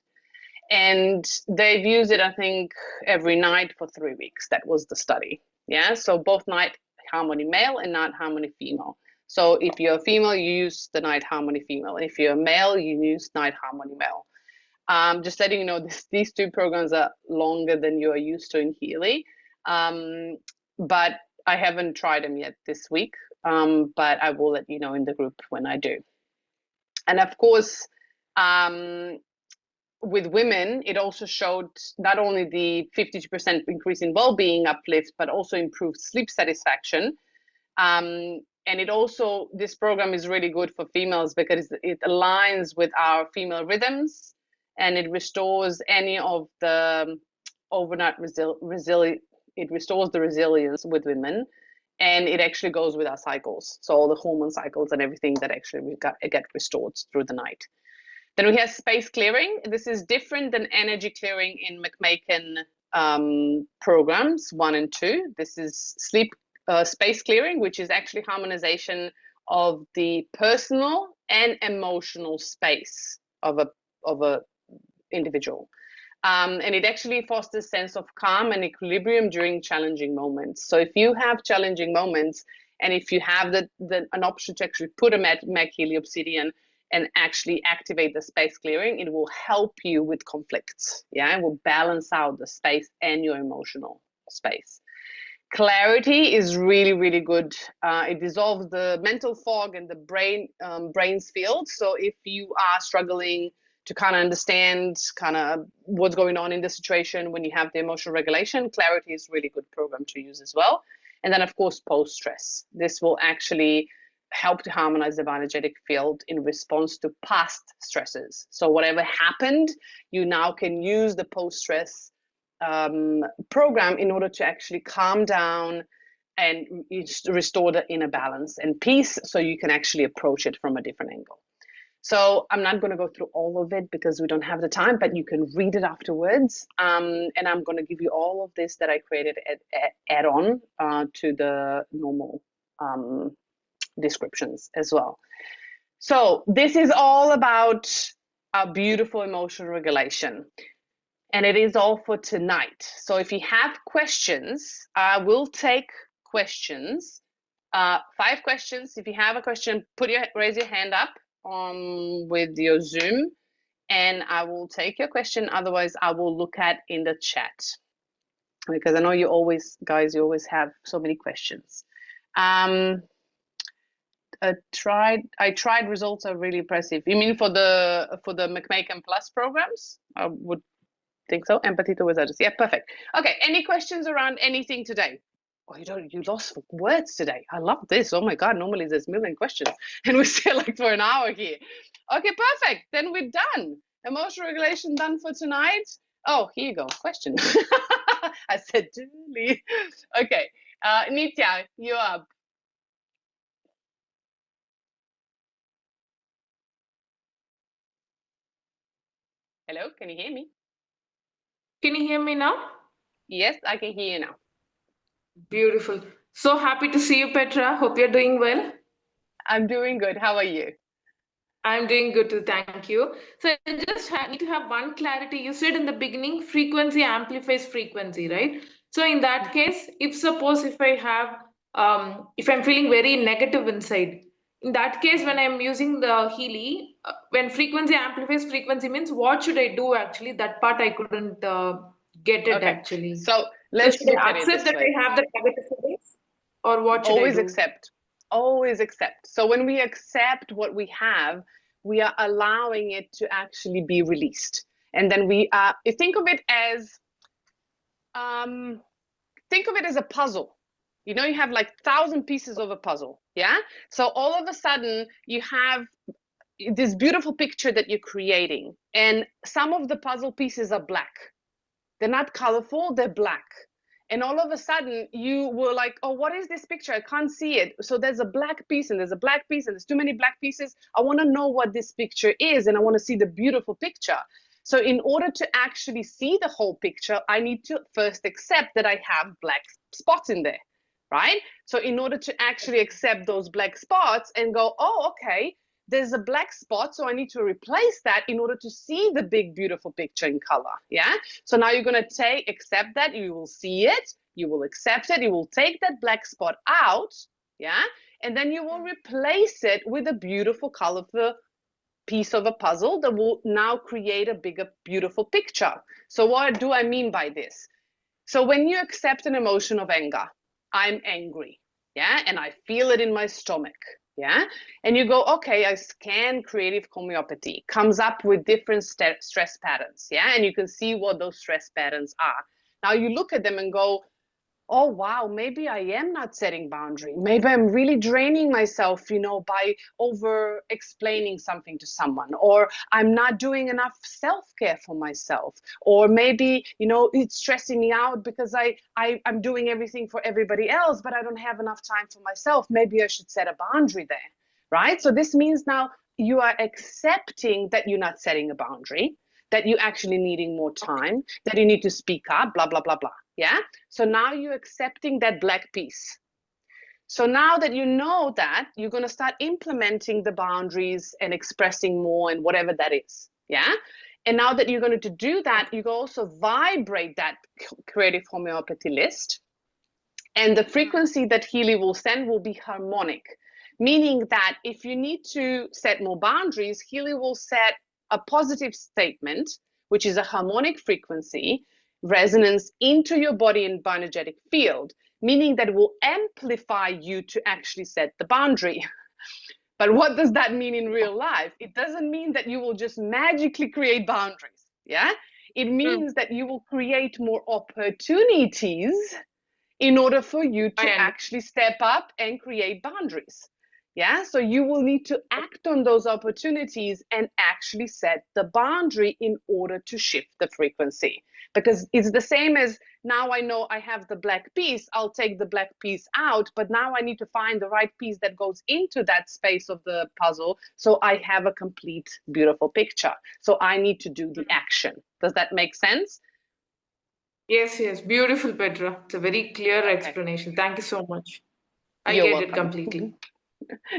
And they've used it, I think, every night for 3 weeks. That was the study. Yeah, so both night harmony male and night harmony female. So if you're a female, you use the night harmony female. If you're a male, you use night harmony male. Just letting you know, these two programs are longer than you are used to in Healy. But I haven't tried them yet this week, but I will let you know in the group when I do. And of course, with women, it also showed not only the 52% increase in well-being uplift, but also improved sleep satisfaction. And it also, this program is really good for females because it aligns with our female rhythms, and it restores any of the overnight it restores the resilience with women, and it actually goes with our cycles. So all the hormone cycles and everything that actually get restored through the night. Then we have space clearing. This is different than energy clearing in McMakin programs 1 and 2. This is space clearing, which is actually harmonization of the personal and emotional space of a individual. And it actually fosters a sense of calm and equilibrium during challenging moments. So if you have challenging moments, and if you have an option to actually put a McHealy Obsidian and actually activate the space clearing, it will help you with conflicts. Yeah, it will balance out the space and your emotional space. Clarity is really, really good. It dissolves the mental fog and the brain's field. So if you are struggling to kind of understand kind of what's going on in the situation when you have the emotional regulation, clarity is a really good program to use as well. And then, of course, post-stress. This will actually help to harmonize the bioenergetic field in response to past stresses. So whatever happened, you now can use the post-stress program in order to actually calm down and restore the inner balance and peace, so you can actually approach it from a different angle. So I'm not going to go through all of it because we don't have the time, but you can read it afterwards. And I'm going to give you all of this that I created add on to the normal descriptions as well. So this is all about our beautiful emotional regulation. And it is all for tonight. So if you have questions, I will take questions. 5 questions. If you have a question, raise your hand up with your Zoom, and I will take your question. Otherwise, I will look at in the chat, because I know you always have so many questions. I tried results are really impressive. You mean for the McMakin Plus programs? I would think so. Empathy towards others. Yeah, perfect. Okay, any questions around anything today? Oh, you lost for words today. I love this. Oh my God, normally there's a million questions and we're still like for an hour here. Okay, perfect. Then we're done. Emotional regulation done for tonight. Oh, here you go. Question. I said, Julie. Okay, Nitya, you're up. Hello, can you hear me? Can you hear me now? Yes, I can hear you now. Beautiful. So happy to see you, Petra. Hope you're doing well. I'm doing good. How are you? I'm doing good too, thank you. So I just need to have one clarity. You said in the beginning, frequency amplifies frequency, right? So in that case, if I have, if I'm feeling very negative inside, in that case, when I'm using the Healy, when frequency amplifies frequency means what should I do actually? That part I couldn't get it Okay, actually. so So let's should look I at it accept this that way. I have the negative feelings, or what should I Always do? accept. Always accept. So when we accept what we have, we are allowing it to actually be released. And then think of it as um, a puzzle. You know, you have like 1,000 pieces of a puzzle. Yeah. So all of a sudden you have this beautiful picture that you're creating, and some of the puzzle pieces are black. They're not colorful, they're black. And all of a sudden, you were like, oh, what is this picture? I can't see it. So there's a black piece, and there's a black piece, and there's too many black pieces. I want to know what this picture is, and I want to see the beautiful picture. So, in order to actually see the whole picture, I need to first accept that I have black spots in there, right? So, in order to actually accept those black spots and go, oh, okay, there's a black spot, so I need to replace that in order to see the big, beautiful picture in color. Yeah. So now you're going to accept that, you will see it, you will accept it, you will take that black spot out. Yeah. And then you will replace it with a beautiful, colorful piece of a puzzle that will now create a bigger, beautiful picture. So, what do I mean by this? So, when you accept an emotion of anger, I'm angry, yeah, and I feel it in my stomach, yeah, and you go, okay, I scan creative homeopathy, comes up with different stress patterns, yeah, and you can see what those stress patterns are. Now you look at them and go, oh wow, maybe I am not setting boundary. Maybe I'm really draining myself, by over explaining something to someone, or I'm not doing enough self-care for myself, or maybe, it's stressing me out because I'm doing everything for everybody else, but I don't have enough time for myself. Maybe I should set a boundary there, right? So this means now you are accepting that you're not setting a boundary, that you're actually needing more time, that you need to speak up, blah, blah, blah, blah. Yeah. So now you're accepting that black piece. So now that you know that, you're going to start implementing the boundaries and expressing more and whatever that is. Yeah. And now that you're going to do that, you can also vibrate that creative homeopathy list. And the frequency that Healy will send will be harmonic, meaning that if you need to set more boundaries, Healy will set a positive statement, which is a harmonic frequency resonance into your body and bioenergetic field, meaning that it will amplify you to actually set the boundary. But what does that mean in real life? It doesn't mean that you will just magically create boundaries. Yeah. It means that you will create more opportunities in order for you I to actually step up and create boundaries. Yeah, so you will need to act on those opportunities and actually set the boundary in order to shift the frequency. Because it's the same as now I know I have the black piece, I'll take the black piece out, but now I need to find the right piece that goes into that space of the puzzle so I have a complete, beautiful picture. So I need to do the action. Does that make sense? Yes, yes, beautiful, Petra. It's a very clear Okay, explanation. Thank you so much. I you're get it welcome. completely.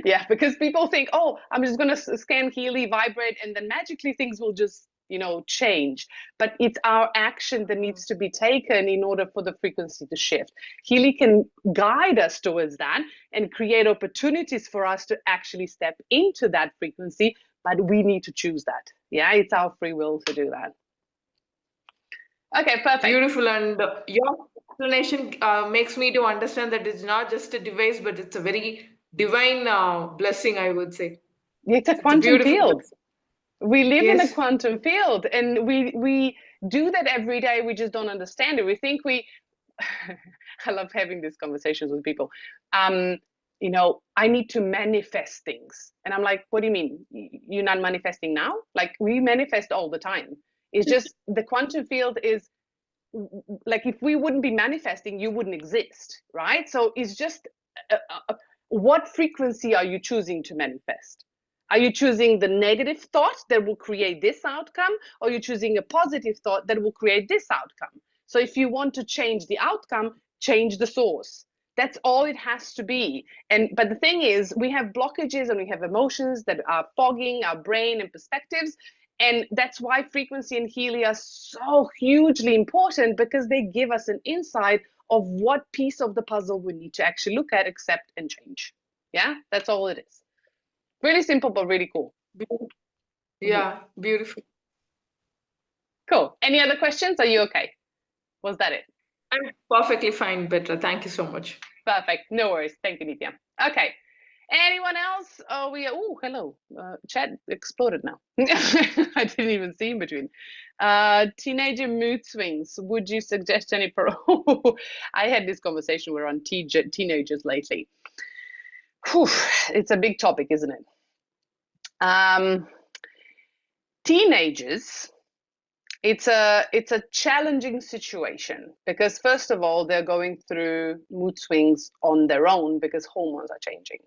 Yeah, because people think, oh, I'm just going to scan Healy, vibrate, and then magically things will just, change. But it's our action that needs to be taken in order for the frequency to shift. Healy can guide us towards that and create opportunities for us to actually step into that frequency, but we need to choose that. Yeah, it's our free will to do that. Okay, perfect. Beautiful, and your explanation makes me to understand that it's not just a device, but it's a very divine blessing, I would say. It's a It's a quantum beautiful field. blessing. We live in a Yes, quantum field, and we do that every day. We just don't understand it. We think we I love having these conversations with people. um I need to manifest things, and I'm like, what do you mean? You're not manifesting now? Like, we manifest all the time. It's just the quantum field is like, if we wouldn't be manifesting, you wouldn't exist, right? So it's just uh, what frequency are you choosing to manifest? Are you choosing the negative thought that will create this outcome, or are you choosing a positive thought that will create this outcome? So if you want to change the outcome, change the source. That's all it has to be. But the thing is, we have blockages and we have emotions that are fogging our brain and perspectives. And that's why frequency and Healy are so hugely important, because they give us an insight of what piece of the puzzle we need to actually look at, accept, and change. Yeah, that's all it is. Really simple, but really cool. Yeah, beautiful. Cool. Any other questions? Are you okay? Was that it? I'm perfectly fine, Petra. Thank you so much. Perfect. No worries. Thank you, Nitya. Okay. Anyone else? Oh, hello. Chat exploded now. I didn't even see in between. Teenager mood swings. Would you suggest any I had this conversation. We're on teenagers lately. Whew, it's a big topic, isn't it? Teenagers, it's a challenging situation, because first of all, they're going through mood swings on their own because hormones are changing.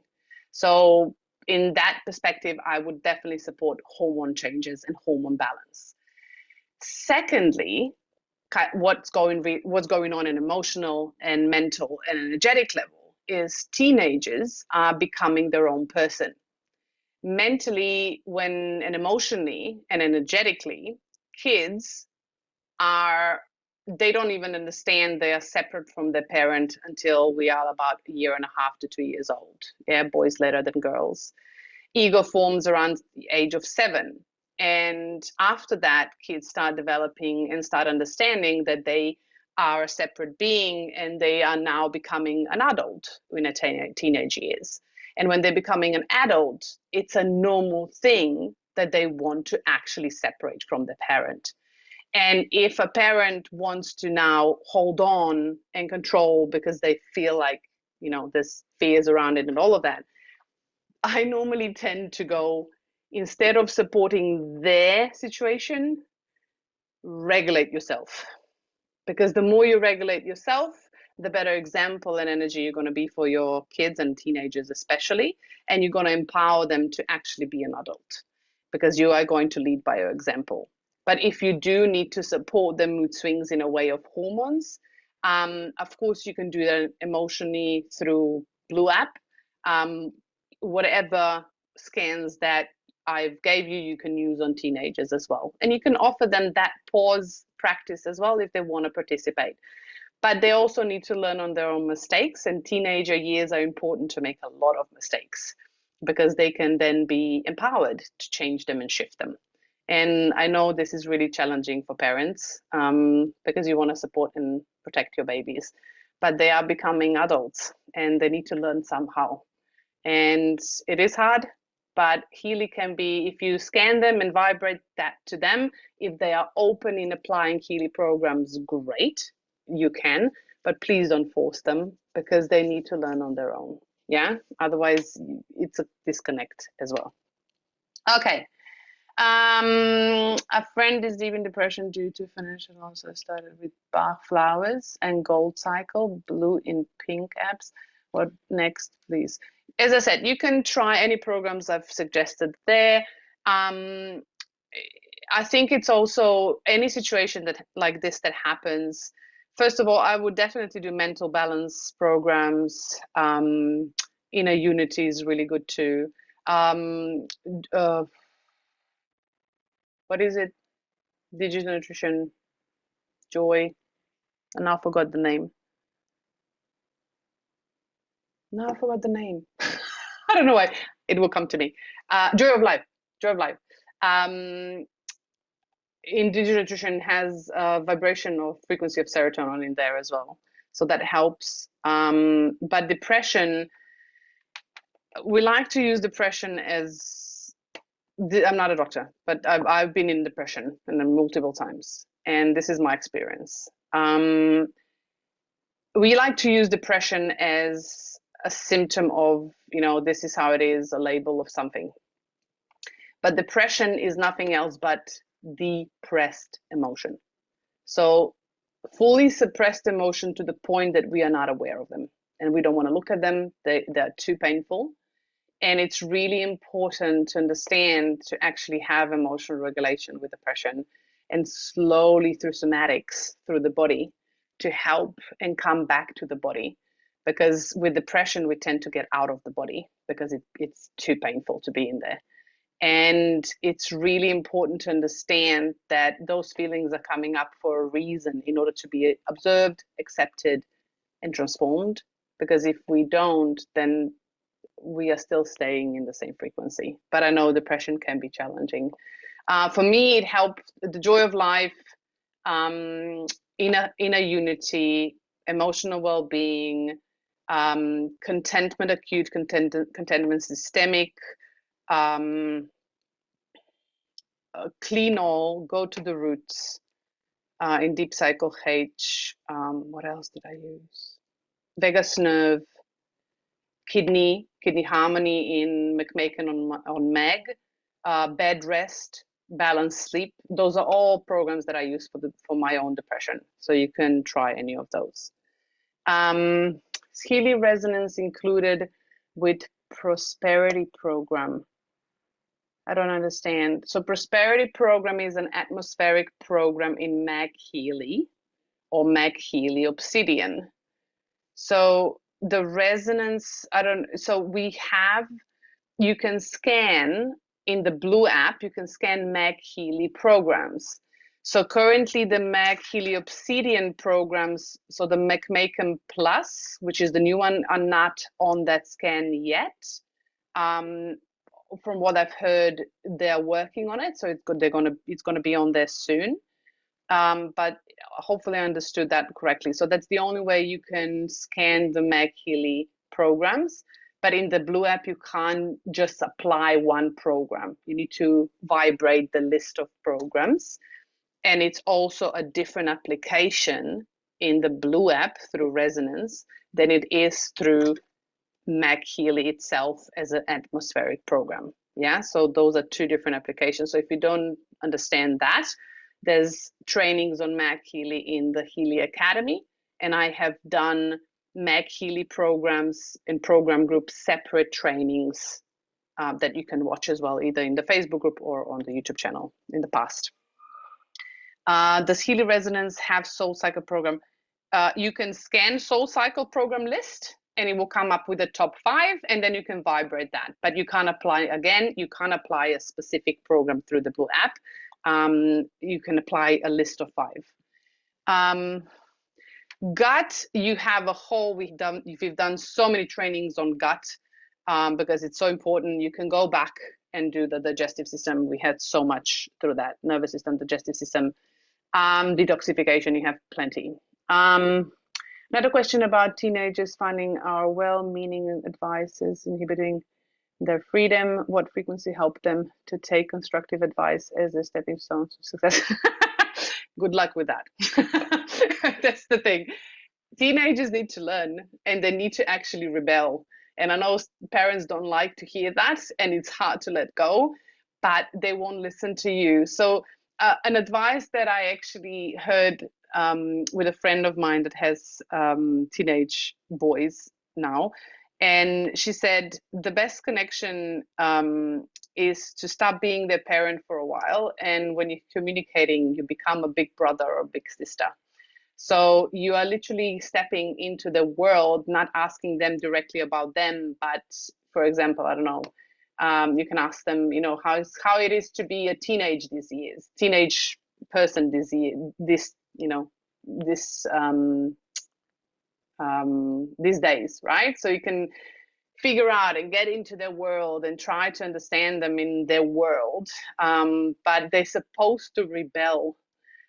So in that perspective, I would definitely support hormone changes and hormone balance. Secondly, what's going on in emotional and mental and energetic level is teenagers are becoming their own person. Mentally and emotionally and energetically, kids they don't even understand they are separate from their parent until we are about a year and a half to 2 years old. Yeah, boys later than girls. Ego forms around the age of 7. And after that, kids start developing and start understanding that they are a separate being, and they are now becoming an adult in a teenage years. And when they're becoming an adult, it's a normal thing that they want to actually separate from the parent. And if a parent wants to now hold on and control because they feel like, there's fears around it and all of that, I normally tend to go, instead of supporting their situation, regulate yourself. Because the more you regulate yourself, the better example and energy you're going to be for your kids and teenagers especially, and you're going to empower them to actually be an adult, because you are going to lead by your example. But if you do need to support the mood swings in a way of hormones, of course you can do that emotionally through Blue app. Whatever scans that I gave you, you can use on teenagers as well. And you can offer them that pause practice as well if they want to participate. But they also need to learn on their own mistakes, and teenager years are important to make a lot of mistakes, because they can then be empowered to change them and shift them. And I know this is really challenging for parents, because you want to support and protect your babies, but they are becoming adults and they need to learn somehow. And it is hard, but Healy can be, if you scan them and vibrate that to them, if they are open in applying Healy programs, great, you can, but please don't force them, because they need to learn on their own. Yeah, otherwise it's a disconnect as well. Okay. A friend is deep in depression due to financial loss. I started with Bach flowers and Gold Cycle, blue in pink apps. What next, please? As I said, you can try any programs I've suggested there. I think it's also any situation that like this that happens. First of all, I would definitely do mental balance programs. Inner unity is really good too. What is it? Digital nutrition, joy, and now I forgot the name. No, I forgot the name. I don't know why. It will come to me. Joy of life. Joy of life. In digital nutrition has a vibration or frequency of serotonin in there as well, so that helps. But depression, we like to use depression as I'm not a doctor, but I've been in depression and multiple times, and this is my experience. We like to use depression as a symptom of, this is how it is, a label of something. But depression is nothing else but depressed emotion. So fully suppressed emotion to the point that we are not aware of them and we don't want to look at them. They're too painful. And it's really important to understand to actually have emotional regulation with depression, and slowly through somatics, through the body, to help and come back to the body. because with depression, we tend to get out of the body because it's too painful to be in there. And it's really important to understand that those feelings are coming up for a reason, in order to be observed, accepted, and transformed. Because if we don't, then we are still staying in the same frequency. But I know depression can be challenging. For me, it helped the joy of life, inner unity, emotional well-being, contentment, acute contentment, systemic, clean all, go to the roots, in deep cycle H. What else did I use? Vagus nerve, kidney harmony in McMakin on Meg, bed rest, balanced sleep. Those are all programs that I use for my own depression. So you can try any of those. Healy resonance included with prosperity program. I don't understand. So prosperity program is an atmospheric program in Healy or Healy Obsidian. So the resonance, you can scan in the Blue app, you can scan Healy programs. So currently the Healy Obsidian programs, so the McMakin Plus, which is the new one, are not on that scan yet. From what I've heard, they're working on it, so it's gonna be on there soon. But hopefully I understood that correctly. So that's the only way you can scan the Healy programs. But in the Blue app, you can't just apply one program. You need to vibrate the list of programs. And it's also a different application in the Blue app through Resonance than it is through Healy itself as an atmospheric program. Yeah, so those are two different applications. So if you don't understand that, there's trainings on Healy in the Healy Academy, and I have done Healy programs in program groups, separate trainings that you can watch as well, either in the Facebook group or on the YouTube channel in the past. Does Healy Resonance have Soul Cycle program? You can scan Soul Cycle program list, and it will come up with the top 5, and then you can vibrate that. But you can't apply a specific program through the Blue app. You can apply a list of 5. Gut, you have a whole, we've done so many trainings on gut, because it's so important. You can go back and do the digestive system. We had so much through that, nervous system, digestive system, detoxification, you have plenty. Another question about teenagers finding our well-meaning advices inhibiting their freedom. What frequency helped them to take constructive advice as a stepping stone to success? Good luck with that. That's the thing. Teenagers need to learn, and they need to actually rebel. And I know parents don't like to hear that, and it's hard to let go, but they won't listen to you. So an advice that I actually heard with a friend of mine that has teenage boys now, and she said the best connection is to stop being their parent for a while, and when you're communicating, you become a big brother or a big sister. So you are literally stepping into the world, not asking them directly about them, but for example, I don't know, you can ask them, how it is to be a teenage person these days, right? So you can figure out and get into their world and try to understand them in their world, but they're supposed to rebel.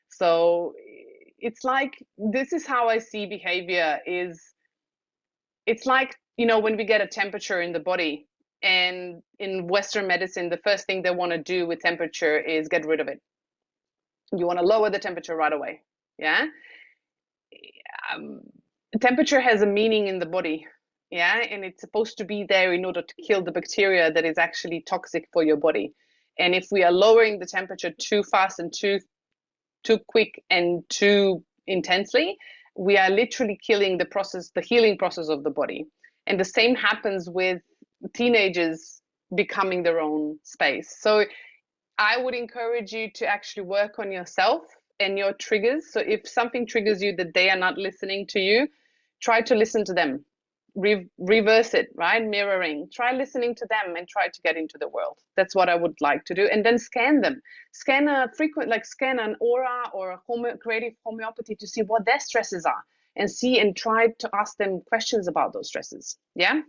So it's like, this is how I see behavior is, it's like, when we get a temperature in the body, and in Western medicine, the first thing they want to do with temperature is get rid of it. You want to lower the temperature right away. Yeah. Temperature has a meaning in the body. Yeah. And it's supposed to be there in order to kill the bacteria that is actually toxic for your body. And if we are lowering the temperature too fast and too quick and too intensely, we are literally killing the healing process of the body. And the same happens with teenagers becoming their own space. So I would encourage you to actually work on yourself and your triggers. So if something triggers you that they are not listening to you, try to listen to them. reverse it, right? Mirroring. Try listening to them and try to get into the world. That's what I would like to do. And then scan them. Scan scan an aura or a creative homeopathy to see what their stresses are, and see and try to ask them questions about those stresses. Yeah.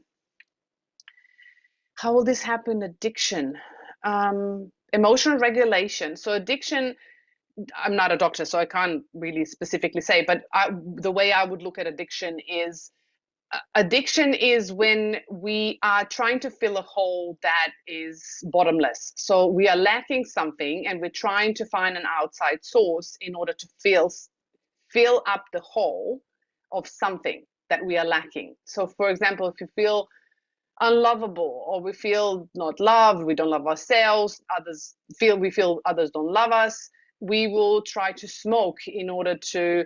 How will this happen? Addiction, emotional regulation. So addiction, I'm not a doctor, so I can't really specifically say, but the way I would look at addiction is when we are trying to fill a hole that is bottomless. So we are lacking something and we're trying to find an outside source in order to fill up the hole of something that we are lacking. So for example, if you feel unlovable, or we feel not loved, we don't love ourselves, we feel others don't love us, we will try to smoke in order to,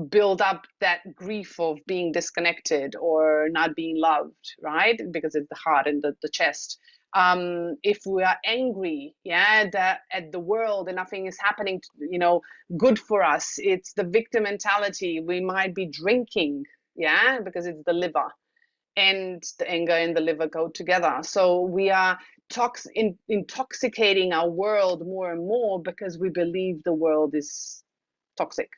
build up that grief of being disconnected or not being loved, right? Because it's the heart and the chest. If we are angry, at the world and nothing is happening, good for us, it's the victim mentality. We might be drinking, because it's the liver, and the anger and the liver go together. So we are intoxicating our world more and more because we believe the world is toxic.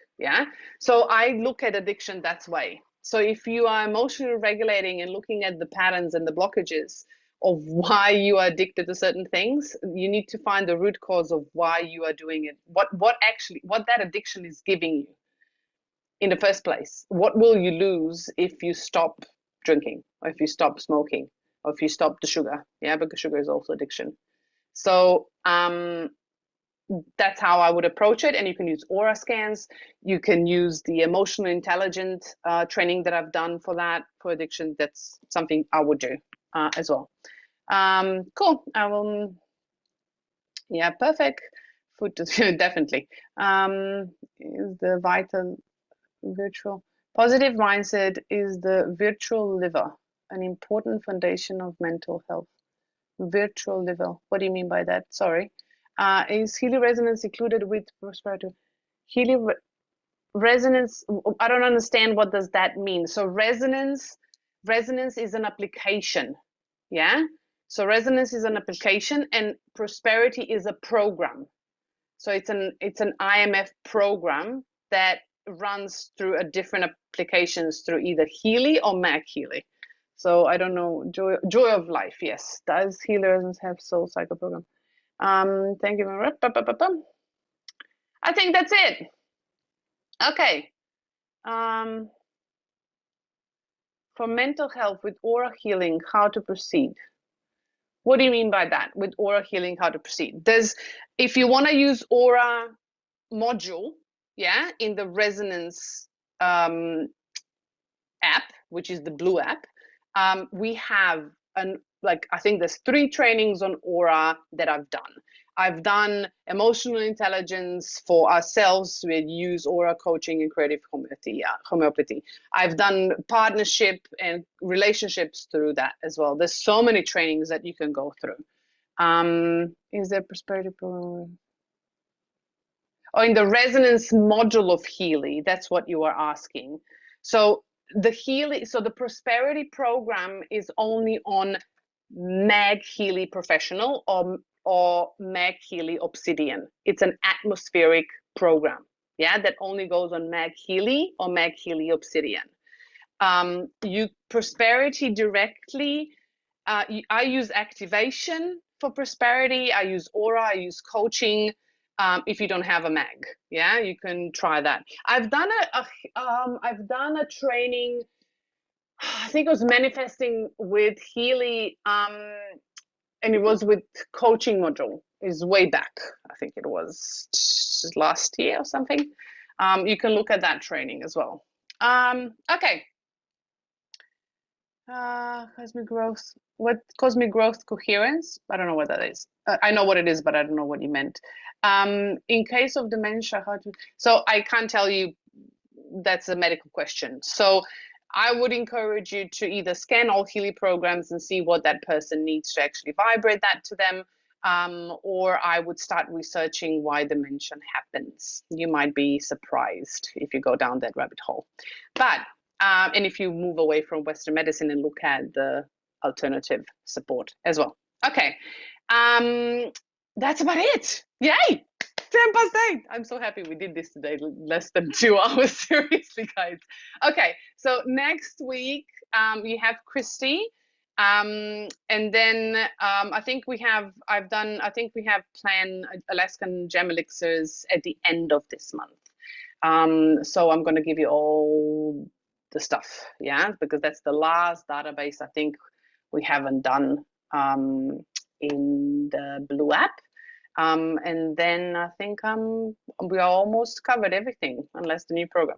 So I look at addiction that way. So if you are emotionally regulating and looking at the patterns and the blockages of why you are addicted to certain things, you need to find the root cause of why you are doing it. What that addiction is giving you in the first place. What will you lose if you stop drinking, or if you stop smoking, or if you stop the sugar? Because sugar is also addiction. So that's how I would approach it. And you can use aura scans. You can use the emotional intelligence training that I've done for addiction. That's something I would do as well. Cool. I will. Yeah, perfect. Food to definitely. Is the vital virtual positive mindset is the virtual liver, an important foundation of mental health. Virtual liver. What do you mean by that? Sorry. Is Healy resonance included with prosperity? Healy resonance, I don't understand, what does that mean? So resonance is an application. So resonance is an application, and prosperity is a program. So it's an IMF program that runs through a different applications through either Healy or McHealy. So I don't know. Joy of life. Yes. Does Healy resonance have soul cycle program? Thank you very much. I think that's it. Okay. For mental health with aura healing, how to proceed? What do you mean by that? With aura healing, how to proceed? If you want to use aura module, in the resonance app, which is the blue app, we have I think there's 3 trainings on aura that I've done. I've done emotional intelligence for ourselves. We use aura coaching and creative homeopathy. I've done partnership and relationships through that as well. There's so many trainings that you can go through. Is there prosperity program? Oh, in the resonance module of Healy, that's what you are asking. So the prosperity program is only on McHealy Professional or McHealy Obsidian. It's an atmospheric program, that only goes on McHealy or McHealy Obsidian. Prosperity directly, I use activation for prosperity. I use aura, I use coaching. If you don't have a mag, you can try that. I've done a training, I think it was manifesting with Healy, and it was with coaching module. Is way back. I think it was last year or something. You can look at that training as well. Okay. Cosmic growth. What cosmic growth coherence? I don't know what that is. I know what it is, but I don't know what you meant. In case of dementia, so I can't tell you. That's a medical question. So I would encourage you to either scan all Healy programs and see what that person needs to actually vibrate that to them, or I would start researching why dementia happens. You might be surprised if you go down that rabbit hole. But And if you move away from Western medicine and look at the alternative support as well. Okay, that's about it. Yay! 8:10. I'm so happy we did this today, less than 2 hours, seriously, guys. Okay, so next week we have Christy. And then I think we have planned Alaskan Gem Elixirs at the end of this month. So I'm going to give you all the stuff, yeah, because that's the last database I think we haven't done in the Blue app. And then I think we almost covered everything, unless the new program.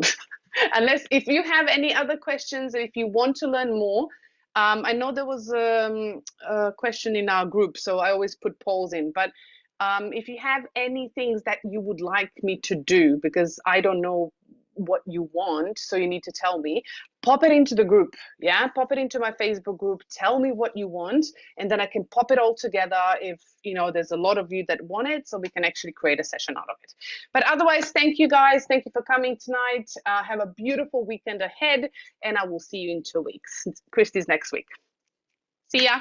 Unless if you have any other questions, if you want to learn more, I know there was a question in our group, so I always put polls in. But if you have any things that you would like me to do, because I don't know what you want, so you need to tell me, pop it into the group. Yeah, pop it into my Facebook group, tell me what you want, and then I can pop it all together if there's a lot of you that want it, so we can actually create a session out of it. But otherwise, thank you guys, thank you for coming tonight. Have a beautiful weekend ahead, and I will see you in 2 weeks. Christy's next week. See ya.